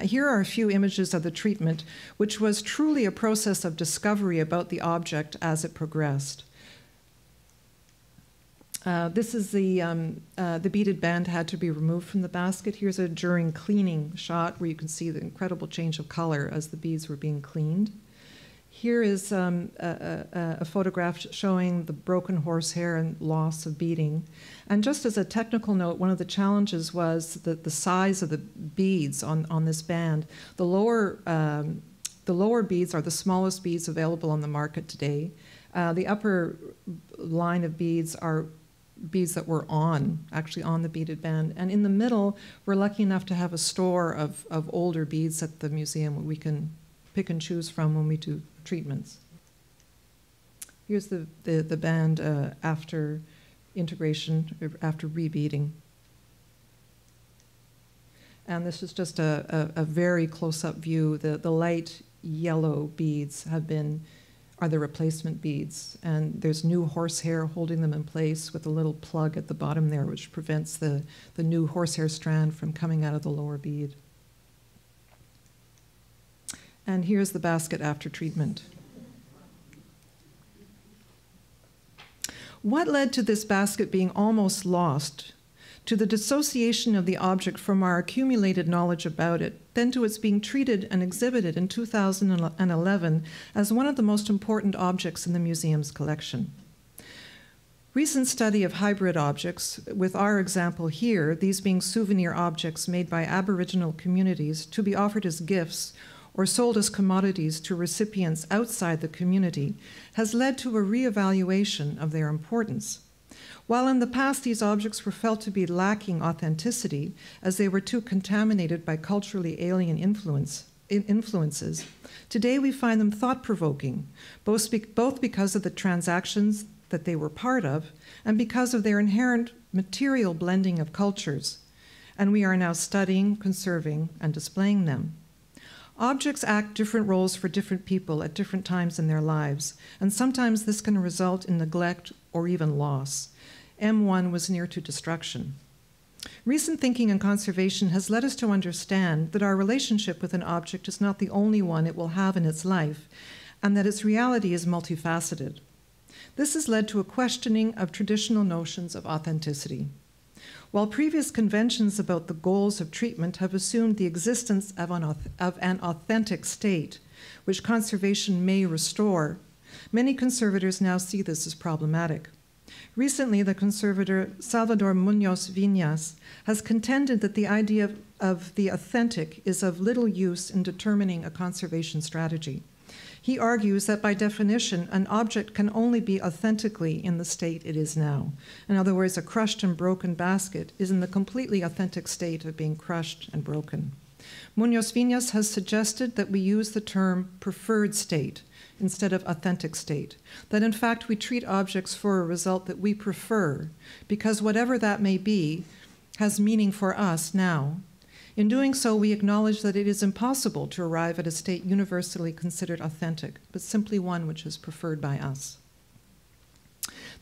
Here are a few images of the treatment, which was truly a process of discovery about the object as it progressed. This is the beaded band had to be removed from the basket. Here's a during cleaning shot where you can see the incredible change of color as the beads were being cleaned. Here is a photograph showing the broken horsehair and loss of beading. And just as a technical note, one of the challenges was the size of the beads on this band. The lower beads are the smallest beads available on the market today. The upper line of beads are beads that were actually on the beaded band. And in the middle, we're lucky enough to have a store of older beads at the museum we can pick and choose from when we do treatments. Here's the band after integration, after rebeading. And this is just a very close-up view. The light yellow beads are the replacement beads, and there's new horsehair holding them in place with a little plug at the bottom there, which prevents the new horsehair strand from coming out of the lower bead. And here's the basket after treatment. What led to this basket being almost lost? To the dissociation of the object from our accumulated knowledge about it, then to its being treated and exhibited in 2011 as one of the most important objects in the museum's collection. Recent study of hybrid objects, with our example here, these being souvenir objects made by Aboriginal communities to be offered as gifts or sold as commodities to recipients outside the community, has led to a reevaluation of their importance. While in the past these objects were felt to be lacking authenticity, as they were too contaminated by culturally alien influences, today we find them thought-provoking, both because of the transactions that they were part of and because of their inherent material blending of cultures. And we are now studying, conserving, and displaying them. Objects act different roles for different people at different times in their lives, and sometimes this can result in neglect or even loss. M1 was near to destruction. Recent thinking in conservation has led us to understand that our relationship with an object is not the only one it will have in its life, and that its reality is multifaceted. This has led to a questioning of traditional notions of authenticity. While previous conventions about the goals of treatment have assumed the existence of an authentic state, which conservation may restore, many conservators now see this as problematic. Recently, the conservator Salvador Munoz Viñas has contended that the idea of the authentic is of little use in determining a conservation strategy. He argues that by definition, an object can only be authentically in the state it is now. In other words, a crushed and broken basket is in the completely authentic state of being crushed and broken. Munoz Viñas has suggested that we use the term preferred state instead of authentic state, that in fact we treat objects for a result that we prefer, because whatever that may be has meaning for us now. In doing so, we acknowledge that it is impossible to arrive at a state universally considered authentic, but simply one which is preferred by us.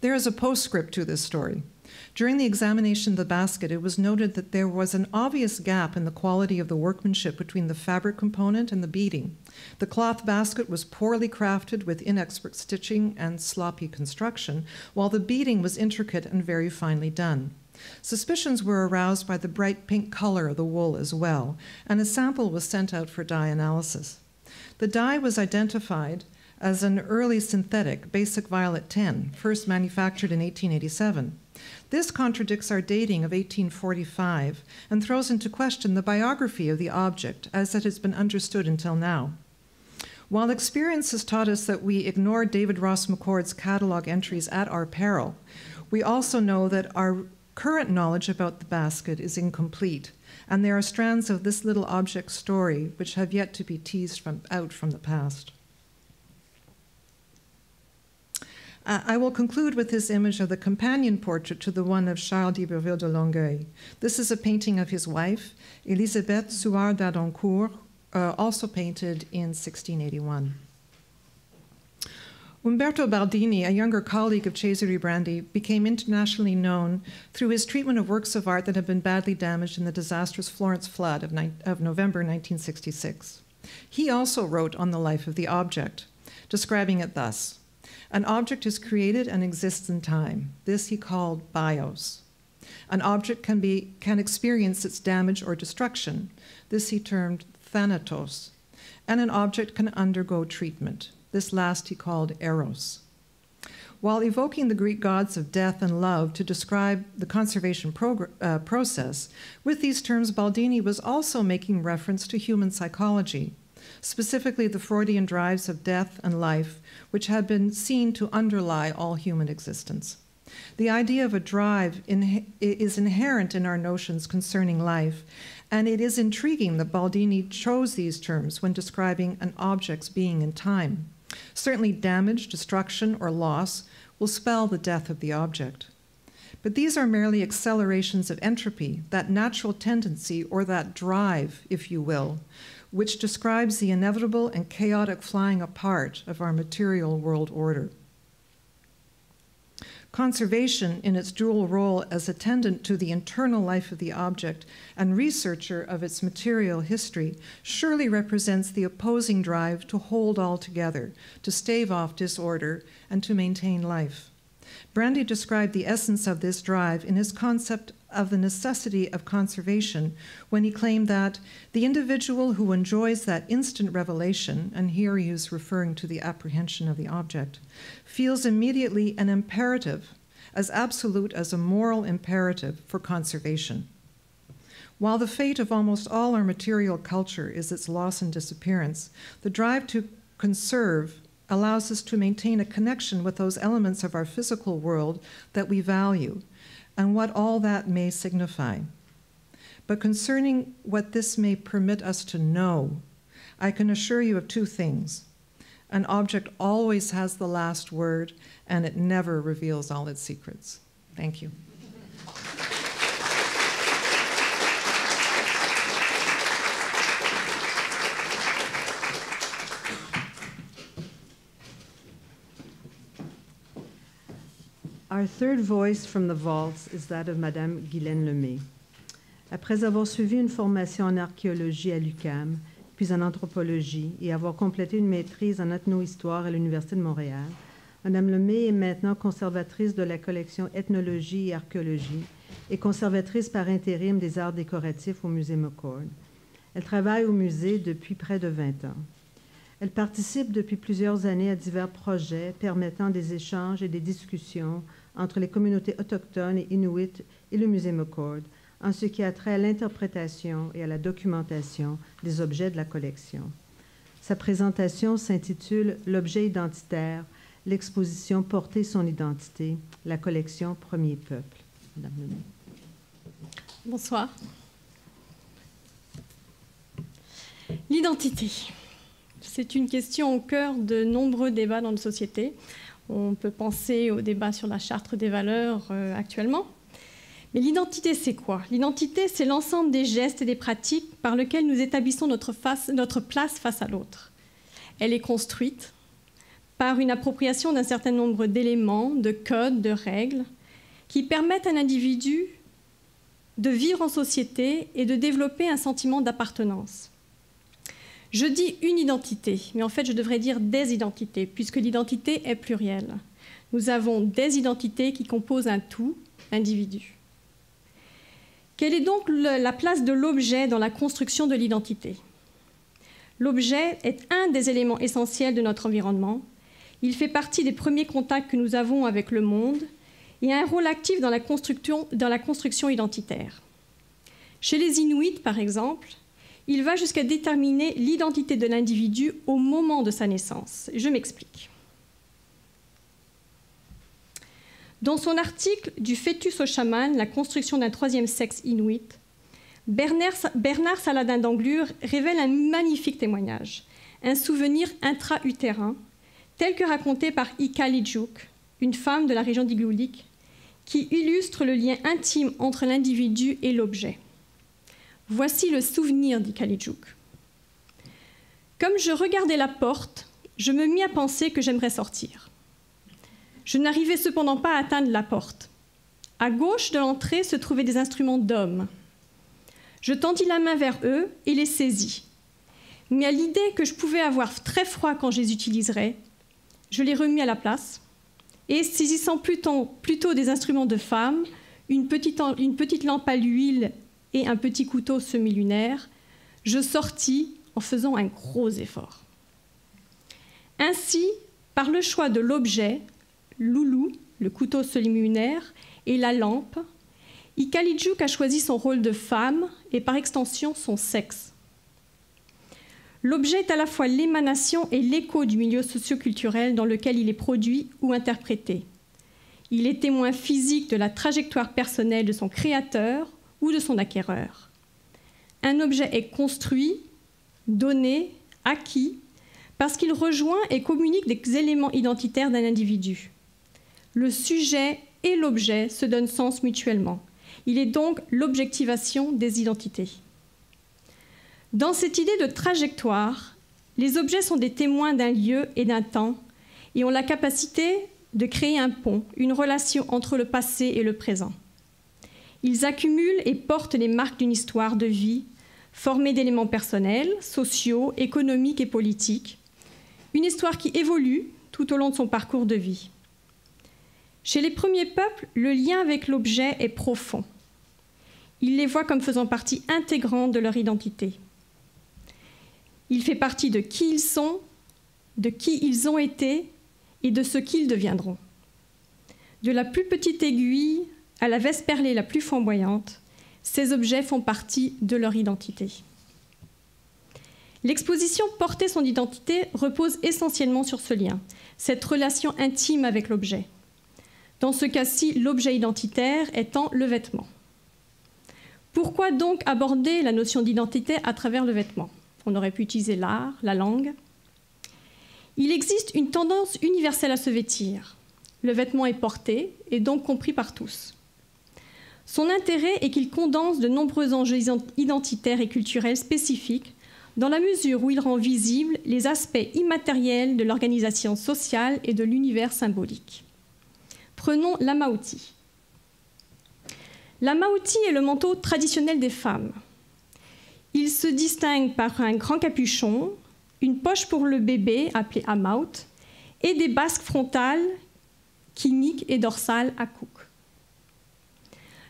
There is a postscript to this story. During the examination of the basket, it was noted that there was an obvious gap in the quality of the workmanship between the fabric component and the beading. The cloth basket was poorly crafted with inexpert stitching and sloppy construction, while the beading was intricate and very finely done. Suspicions were aroused by the bright pink color of the wool as well, and a sample was sent out for dye analysis. The dye was identified as an early synthetic, basic violet 10, first manufactured in 1887. This contradicts our dating of 1845 and throws into question the biography of the object as it has been understood until now. While experience has taught us that we ignore David Ross McCord's catalog entries at our peril, we also know that our Current knowledge about the basket is incomplete, and there are strands of this little object's story which have yet to be teased out from the past. I will conclude with this image of the companion portrait to the one of Charles d'Iberville de Longueuil. This is a painting of his wife, Elisabeth Suard d'Adancourt, also painted in 1681. Umberto Baldini, a younger colleague of Cesare Brandi, became internationally known through his treatment of works of art that had been badly damaged in the disastrous Florence flood of November 1966. He also wrote on the life of the object, describing it thus: "An object is created and exists in time. This he called bios. An object can experience its damage or destruction. This he termed thanatos. And an object can undergo treatment. This last he called eros." While evoking the Greek gods of death and love to describe the conservation process, with these terms, Baldini was also making reference to human psychology, specifically the Freudian drives of death and life, which had been seen to underlie all human existence. The idea of a drive is inherent in our notions concerning life, and it is intriguing that Baldini chose these terms when describing an object's being in time. Certainly damage, destruction, or loss will spell the death of the object. But these are merely accelerations of entropy, that natural tendency, or that drive, if you will, which describes the inevitable and chaotic flying apart of our material world order. Conservation, in its dual role as attendant to the internal life of the object and researcher of its material history, surely represents the opposing drive to hold all together, to stave off disorder, and to maintain life. Brandi described the essence of this drive in his concept of the necessity of conservation when he claimed that the individual who enjoys that instant revelation, and here he is referring to the apprehension of the object, feels immediately an imperative, as absolute as a moral imperative for conservation. While the fate of almost all our material culture is its loss and disappearance, the drive to conserve allows us to maintain a connection with those elements of our physical world that we value, and what all that may signify. But concerning what this may permit us to know, I can assure you of two things. An object always has the last word, and it never reveals all its secrets. Thank you. Our third voice from the vaults is that of Madame Guislaine Lemay. Après avoir suivi une formation en archéologie à l'UQAM, puis en anthropologie, et avoir complété une maîtrise en ethno-histoire à l'Université de Montréal, Madame Lemay est maintenant conservatrice de la collection Ethnologie et Archéologie et conservatrice par intérim des arts décoratifs au Musée McCord. Elle travaille au musée depuis près de 20 ans. Elle participe depuis plusieurs années à divers projets permettant des échanges et des discussions entre les communautés autochtones et inuites et le Musée McCord, en ce qui a trait à l'interprétation et à la documentation des objets de la collection. Sa présentation s'intitule « L'objet identitaire, l'exposition porter son identité, la collection Premier Peuple ». Madame Lemay. Bonsoir. L'identité. C'est une question au cœur de nombreux débats dans nos sociétés. On peut penser au débat sur la charte des valeurs actuellement. Mais l'identité, c'est quoi? L'identité, c'est l'ensemble des gestes et des pratiques par lesquels nous établissons notre place face à l'autre. Elle est construite par une appropriation d'un certain nombre d'éléments, de codes, de règles, qui permettent à un individu de vivre en société et de développer un sentiment d'appartenance. Je dis une identité, mais en fait, je devrais dire des identités, puisque l'identité est plurielle. Nous avons des identités qui composent un tout, l'individu. Quelle est donc la place de l'objet dans la construction de l'identité? L'objet est un des éléments essentiels de notre environnement. Il fait partie des premiers contacts que nous avons avec le monde et a un rôle actif dans la construction identitaire. Chez les Inuits, par exemple, il va jusqu'à déterminer l'identité de l'individu au moment de sa naissance. Je m'explique. Dans son article « Du fœtus au chaman, la construction d'un troisième sexe inuit », Bernard Saladin d'Anglure révèle un magnifique témoignage, un souvenir intra-utérin, tel que raconté par Iqaluit, une femme de la région d'Igloolik, qui illustre le lien intime entre l'individu et l'objet. Voici le souvenir d'Iqaluit. Comme je regardais la porte, je me mis à penser que j'aimerais sortir. Je n'arrivais cependant pas à atteindre la porte. À gauche de l'entrée se trouvaient des instruments d'hommes. Je tendis la main vers eux et les saisis. Mais à l'idée que je pouvais avoir très froid quand je les utiliserais, je les remis à la place et, saisissant plutôt des instruments de femme, une petite lampe à l'huile et un petit couteau semi-lunaire, je sortis en faisant un gros effort. Ainsi, par le choix de l'objet, Loulou, le couteau semi-lunaire, et la lampe, Iqaluit a choisi son rôle de femme et par extension son sexe. L'objet est à la fois l'émanation et l'écho du milieu socio-culturel dans lequel il est produit ou interprété. Il est témoin physique de la trajectoire personnelle de son créateur ou de son acquéreur. Un objet est construit, donné, acquis, parce qu'il rejoint et communique des éléments identitaires d'un individu. Le sujet et l'objet se donnent sens mutuellement. Il est donc l'objectivation des identités. Dans cette idée de trajectoire, les objets sont des témoins d'un lieu et d'un temps et ont la capacité de créer un pont, une relation entre le passé et le présent. Ils accumulent et portent les marques d'une histoire de vie, formée d'éléments personnels, sociaux, économiques et politiques, une histoire qui évolue tout au long de son parcours de vie. Chez les premiers peuples, le lien avec l'objet est profond. Ils les voient comme faisant partie intégrante de leur identité. Il fait partie de qui ils sont, de qui ils ont été et de ce qu'ils deviendront. De la plus petite aiguille à la veste perlée la plus flamboyante, ces objets font partie de leur identité. L'exposition Porter son identité repose essentiellement sur ce lien, cette relation intime avec l'objet. Dans ce cas-ci, l'objet identitaire étant le vêtement. Pourquoi donc aborder la notion d'identité à travers le vêtement? On aurait pu utiliser l'art, la langue. Il existe une tendance universelle à se vêtir. Le vêtement est porté et donc compris par tous. Son intérêt est qu'il condense de nombreux enjeux identitaires et culturels spécifiques dans la mesure où il rend visibles les aspects immatériels de l'organisation sociale et de l'univers symbolique. Prenons l'amauti. L'amauti est le manteau traditionnel des femmes. Il se distingue par un grand capuchon, une poche pour le bébé appelée amaut et des basques frontales, kiniques et dorsales à couc.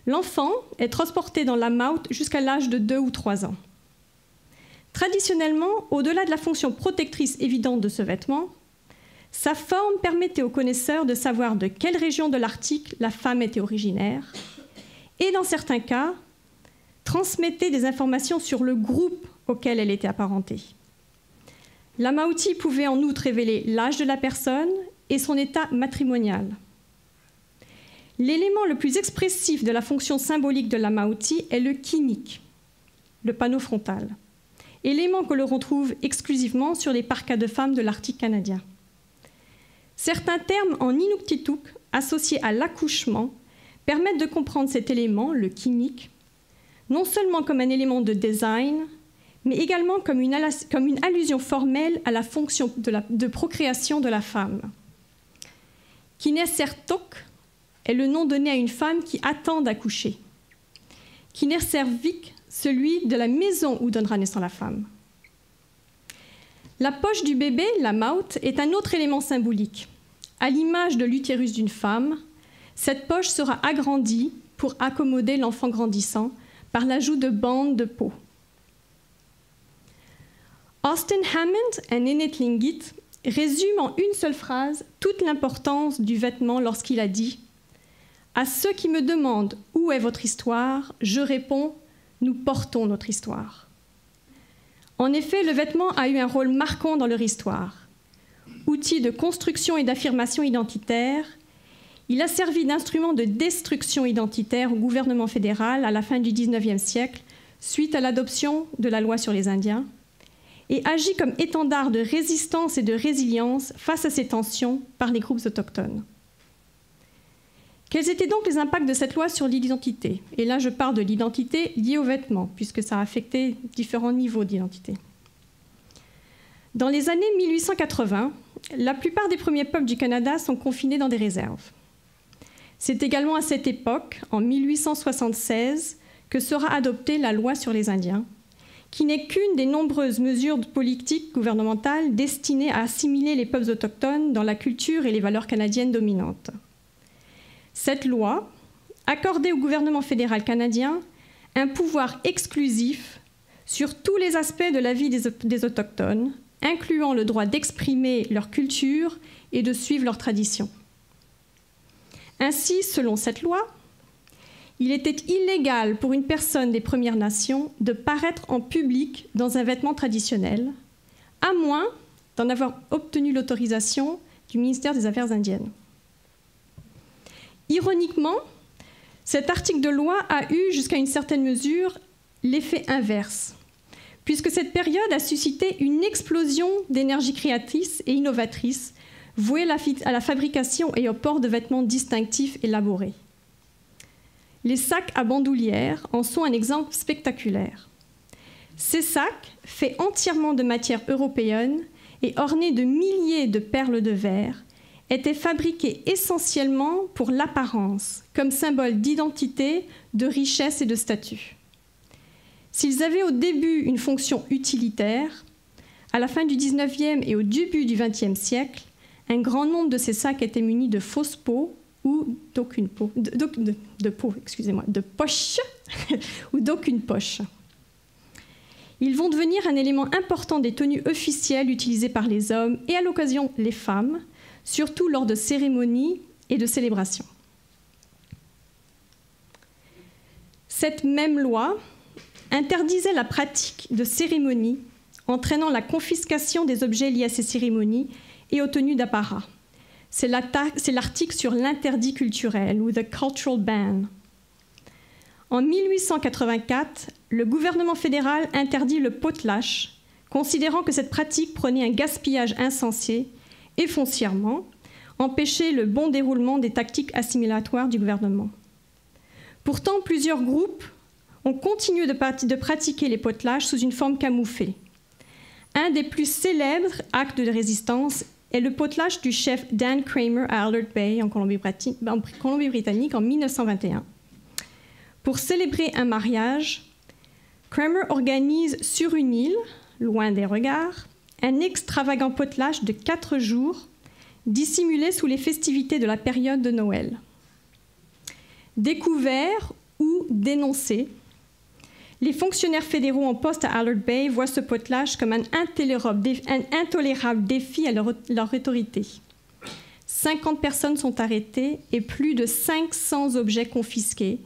L'enfant est transporté dans l'amaut jusqu'à l'âge de 2 ou 3 ans. Traditionnellement, au-delà de la fonction protectrice évidente de ce vêtement, sa forme permettait aux connaisseurs de savoir de quelle région de l'Arctique la femme était originaire et, dans certains cas, transmettait des informations sur le groupe auquel elle était apparentée. L'amauti pouvait en outre révéler l'âge de la personne et son état matrimonial. L'élément le plus expressif de la fonction symbolique de l'amauti est le kinique, le panneau frontal, élément que l'on retrouve exclusivement sur les parkas de femmes de l'Arctique canadien. Certains termes en inuktitut associés à l'accouchement permettent de comprendre cet élément, le kinique, non seulement comme un élément de design, mais également comme une allusion formelle à la fonction de procréation de la femme. Kinesertok est le nom donné à une femme qui attend d'accoucher. Kineservik, celui de la maison où donnera naissance la femme. La poche du bébé, la maut, est un autre élément symbolique. À l'image de l'utérus d'une femme, cette poche sera agrandie pour accommoder l'enfant grandissant par l'ajout de bandes de peau. Austin Hammond, un aîné Tlingit, résume en une seule phrase toute l'importance du vêtement lorsqu'il a dit « À ceux qui me demandent où est votre histoire, je réponds « Nous portons notre histoire ». En effet, le vêtement a eu un rôle marquant dans leur histoire. Outil de construction et d'affirmation identitaire, Il a servi d'instrument de destruction identitaire au gouvernement fédéral à la fin du XIXe siècle, suite à l'adoption de la loi sur les Indiens, et agit comme étendard de résistance et de résilience face à ces tensions par les groupes autochtones. Quels étaient donc les impacts de cette loi sur l'identité? Et là, je parle de l'identité liée aux vêtements, puisque ça a affecté différents niveaux d'identité. Dans les années 1880, la plupart des premiers peuples du Canada sont confinés dans des réserves. C'est également à cette époque, en 1876, que sera adoptée la loi sur les Indiens, qui n'est qu'une des nombreuses mesures politiques gouvernementales destinées à assimiler les peuples autochtones dans la culture et les valeurs canadiennes dominantes. Cette loi accordait au gouvernement fédéral canadien un pouvoir exclusif sur tous les aspects de la vie des Autochtones, incluant le droit d'exprimer leur culture et de suivre leurs traditions. Ainsi, selon cette loi, il était illégal pour une personne des Premières Nations de paraître en public dans un vêtement traditionnel, à moins d'en avoir obtenu l'autorisation du ministère des Affaires indiennes. Ironiquement, cet article de loi a eu, jusqu'à une certaine mesure, l'effet inverse, puisque cette période a suscité une explosion d'énergie créatrice et innovatrice vouée à la fabrication et au port de vêtements distinctifs élaborés. Les sacs à bandoulière en sont un exemple spectaculaire. Ces sacs, faits entièrement de matière européenne et ornés de milliers de perles de verre, étaient fabriqués essentiellement pour l'apparence, comme symbole d'identité, de richesse et de statut. S'ils avaient au début une fonction utilitaire, à la fin du XIXe et au début du XXe siècle, un grand nombre de ces sacs étaient munis de fausses peaux ou d'aucune peau, de poche ou d'aucune poche. Ils vont devenir un élément important des tenues officielles utilisées par les hommes et à l'occasion les femmes, surtout lors de cérémonies et de célébrations. Cette même loi interdisait la pratique de cérémonies entraînant la confiscation des objets liés à ces cérémonies et aux tenues d'apparat. C'est l'article sur l'interdit culturel, ou the cultural ban. En 1884, le gouvernement fédéral interdit le potelage, considérant que cette pratique prenait un gaspillage insensé et foncièrement empêchait le bon déroulement des tactiques assimilatoires du gouvernement. Pourtant, plusieurs groupes ont continué de pratiquer les potelages sous une forme camouflée. Un des plus célèbres actes de résistance est le potelage du chef Dan Kramer à Alert Bay, en Colombie-Britannique, en 1921. Pour célébrer un mariage, Kramer organise sur une île, loin des regards, un extravagant potelage de 4 jours, dissimulé sous les festivités de la période de Noël. Découvert ou dénoncé, les fonctionnaires fédéraux en poste à Alert Bay voient ce potelage comme un intolérable défi à leur autorité. 50 personnes sont arrêtées et plus de 500 objets confisqués,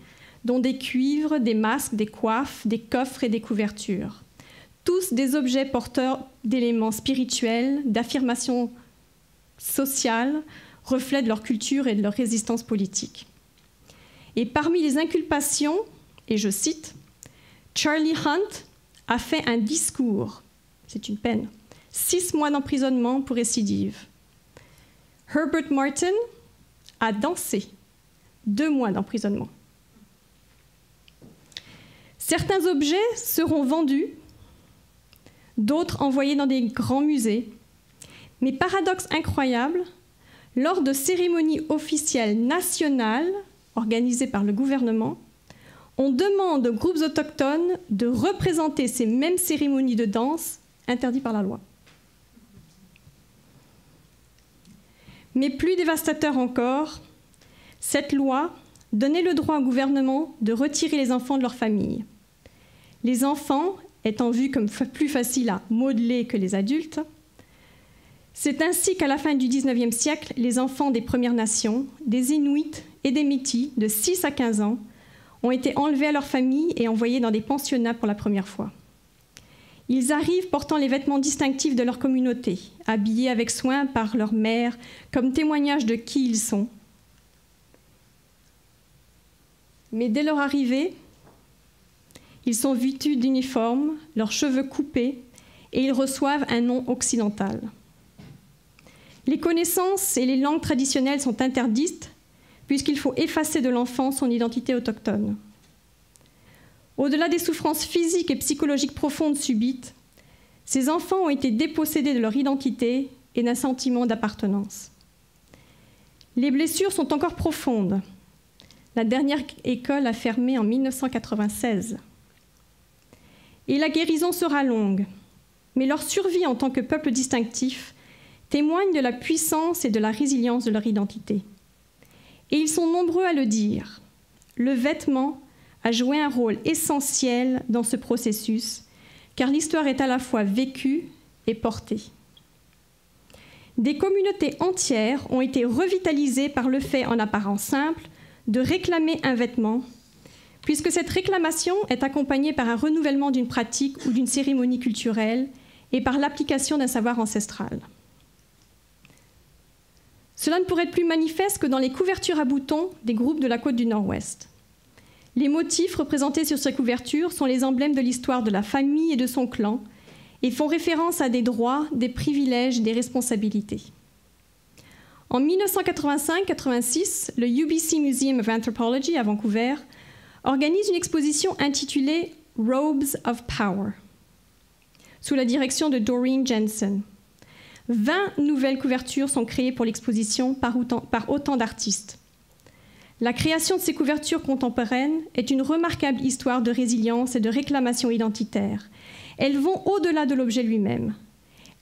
dont des cuivres, des masques, des coiffes, des coffres et des couvertures. Tous des objets porteurs d'éléments spirituels, d'affirmation sociale, reflets de leur culture et de leur résistance politique. Et parmi les inculpations, et je cite, Charlie Hunt a fait un discours, c'est une peine, 6 mois d'emprisonnement pour récidive. Herbert Martin a dansé, 2 mois d'emprisonnement. Certains objets seront vendus, d'autres envoyés dans des grands musées. Mais paradoxe incroyable, lors de cérémonies officielles nationales organisées par le gouvernement, on demande aux groupes autochtones de représenter ces mêmes cérémonies de danse interdites par la loi. Mais plus dévastateur encore, cette loi donnait le droit au gouvernement de retirer les enfants de leur famille. Les enfants étant vus comme plus faciles à modeler que les adultes, c'est ainsi qu'à la fin du XIXe siècle, les enfants des Premières Nations, des Inuits et des Métis de 6 à 15 ans ont été enlevés à leur famille et envoyés dans des pensionnats pour la première fois. Ils arrivent portant les vêtements distinctifs de leur communauté, habillés avec soin par leur mère, comme témoignage de qui ils sont. Mais dès leur arrivée, ils sont vêtus d'uniformes, leurs cheveux coupés, et ils reçoivent un nom occidental. Les connaissances et les langues traditionnelles sont interdites, puisqu'il faut effacer de l'enfant son identité autochtone. Au-delà des souffrances physiques et psychologiques profondes subites, ces enfants ont été dépossédés de leur identité et d'un sentiment d'appartenance. Les blessures sont encore profondes. La dernière école a fermé en 1996. Et la guérison sera longue, mais leur survie en tant que peuple distinctif témoigne de la puissance et de la résilience de leur identité. Et ils sont nombreux à le dire. Le vêtement a joué un rôle essentiel dans ce processus, car l'histoire est à la fois vécue et portée. Des communautés entières ont été revitalisées par le fait, en apparence simple, de réclamer un vêtement, puisque cette réclamation est accompagnée par un renouvellement d'une pratique ou d'une cérémonie culturelle et par l'application d'un savoir ancestral. Cela ne pourrait être plus manifeste que dans les couvertures à boutons des groupes de la côte du Nord-Ouest. Les motifs représentés sur ces couvertures sont les emblèmes de l'histoire de la famille et de son clan et font référence à des droits, des privilèges et des responsabilités. En 1985-86, le UBC Museum of Anthropology à Vancouver organise une exposition intitulée « Robes of Power » sous la direction de Doreen Jensen. 20 nouvelles couvertures sont créées pour l'exposition par autant d'artistes. La création de ces couvertures contemporaines est une remarquable histoire de résilience et de réclamation identitaire. Elles vont au-delà de l'objet lui-même.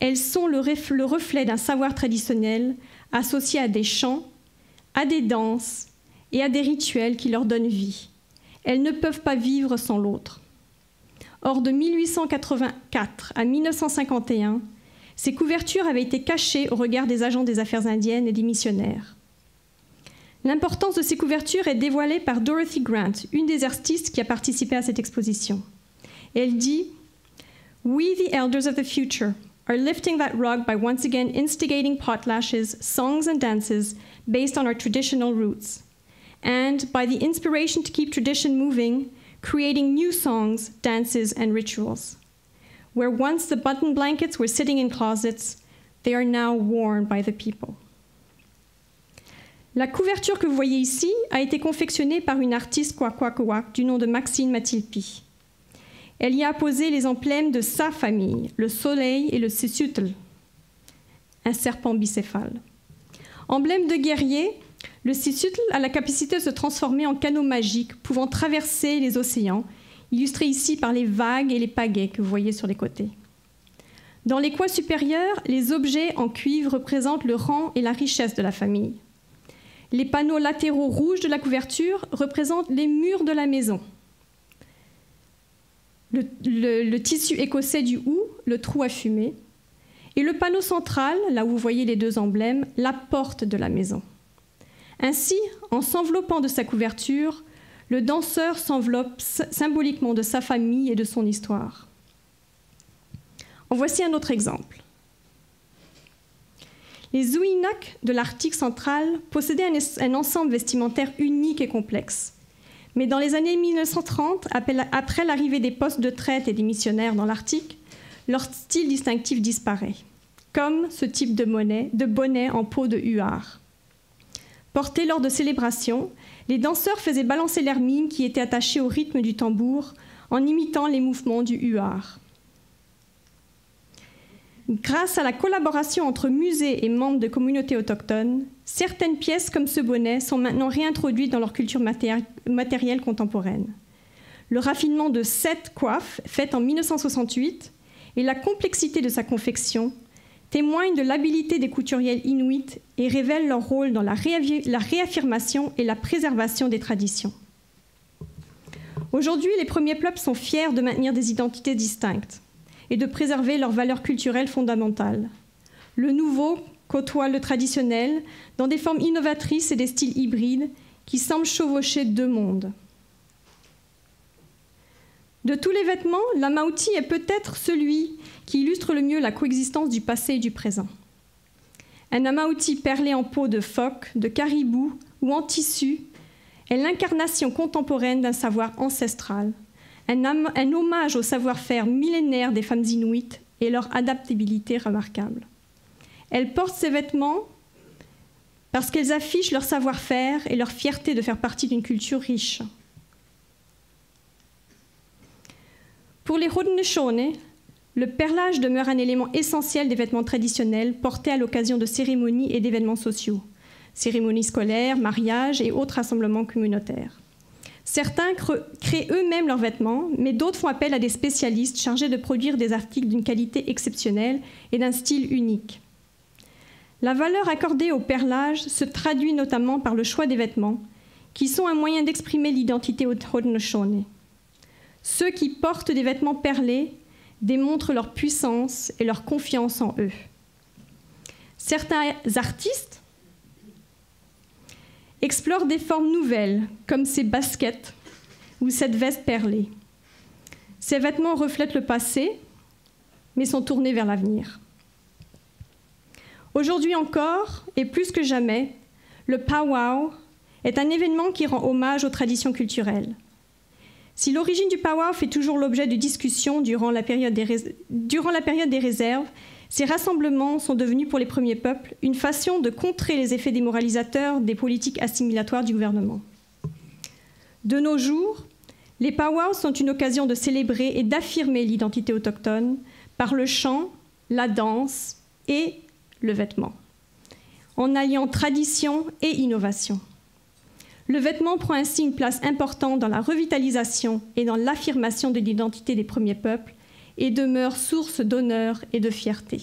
Elles sont le reflet d'un savoir traditionnel associé à des chants, à des danses et à des rituels qui leur donnent vie. Elles ne peuvent pas vivre sans l'autre. Or, de 1884 à 1951, ces couvertures avaient été cachées au regard des agents des affaires indiennes et des missionnaires. L'importance de ces couvertures est dévoilée par Dorothy Grant, une des artistes qui a participé à cette exposition. Elle dit « We, the elders of the future, are lifting that rug by once again instigating potlashes, songs and dances based on our traditional roots, and by the inspiration to keep tradition moving, creating new songs, dances, and rituals. Where once the button blankets were sitting in closets, they are now worn by the people. » La couverture que vous voyez ici a été confectionnée par une artiste Kwakwaka'wakw du nom de Maxine Matilpi. Elle y a posé les emblèmes de sa famille, le soleil et le sisutl, un serpent bicéphale. Emblème de guerrier, le sisutl a la capacité de se transformer en canot magique pouvant traverser les océans, illustré ici par les vagues et les pagaies que vous voyez sur les côtés. Dans les coins supérieurs, les objets en cuivre représentent le rang et la richesse de la famille. Les panneaux latéraux rouges de la couverture représentent les murs de la maison. Le tissu écossais du hou, le trou à fumer. Et le panneau central, là où vous voyez les deux emblèmes, la porte de la maison. Ainsi, en s'enveloppant de sa couverture, le danseur s'enveloppe symboliquement de sa famille et de son histoire. En voici un autre exemple. Les Zouinak de l'Arctique central possédaient un ensemble vestimentaire unique et complexe. Mais dans les années 1930, après l'arrivée des postes de traite et des missionnaires dans l'Arctique, leur style distinctif disparaît, comme ce type de bonnet en peau de huard. Porté lors de célébrations, les danseurs faisaient balancer l'hermine qui était attachée au rythme du tambour en imitant les mouvements du huard. Grâce à la collaboration entre musées et membres de communautés autochtones, certaines pièces comme ce bonnet sont maintenant réintroduites dans leur culture matérielle contemporaine. Le raffinement de 7 coiffes faites en 1968 et la complexité de sa confection témoignent de l'habileté des couturiers inuits et révèlent leur rôle dans la réaffirmation et la préservation des traditions. Aujourd'hui, les premiers peuples sont fiers de maintenir des identités distinctes et de préserver leurs valeurs culturelles fondamentales. Le nouveau côtoie le traditionnel dans des formes innovatrices et des styles hybrides qui semblent chevaucher deux mondes. De tous les vêtements, l'amauti est peut-être celui qui illustre le mieux la coexistence du passé et du présent. Un amauti perlé en peau de phoque, de caribou ou en tissu est l'incarnation contemporaine d'un savoir ancestral, un hommage au savoir-faire millénaire des femmes inuites et leur adaptabilité remarquable. Elles portent ces vêtements parce qu'elles affichent leur savoir-faire et leur fierté de faire partie d'une culture riche. Pour les Haudenosaunee, le perlage demeure un élément essentiel des vêtements traditionnels portés à l'occasion de cérémonies et d'événements sociaux, cérémonies scolaires, mariages et autres rassemblements communautaires. Certains créent eux-mêmes leurs vêtements, mais d'autres font appel à des spécialistes chargés de produire des articles d'une qualité exceptionnelle et d'un style unique. La valeur accordée au perlage se traduit notamment par le choix des vêtements, qui sont un moyen d'exprimer l'identité Haudenosaunee. Ceux qui portent des vêtements perlés démontrent leur puissance et leur confiance en eux. Certains artistes explorent des formes nouvelles, comme ces baskets ou cette veste perlée. Ces vêtements reflètent le passé, mais sont tournés vers l'avenir. Aujourd'hui encore, et plus que jamais, le powwow est un événement qui rend hommage aux traditions culturelles. Si l'origine du powwow fait toujours l'objet de discussions durant la période des réserves, ces rassemblements sont devenus pour les premiers peuples une façon de contrer les effets démoralisateurs des politiques assimilatoires du gouvernement. De nos jours, les powwows sont une occasion de célébrer et d'affirmer l'identité autochtone par le chant, la danse et le vêtement, en alliant tradition et innovation. Le vêtement prend ainsi une place importante dans la revitalisation et dans l'affirmation de l'identité des premiers peuples et demeure source d'honneur et de fierté.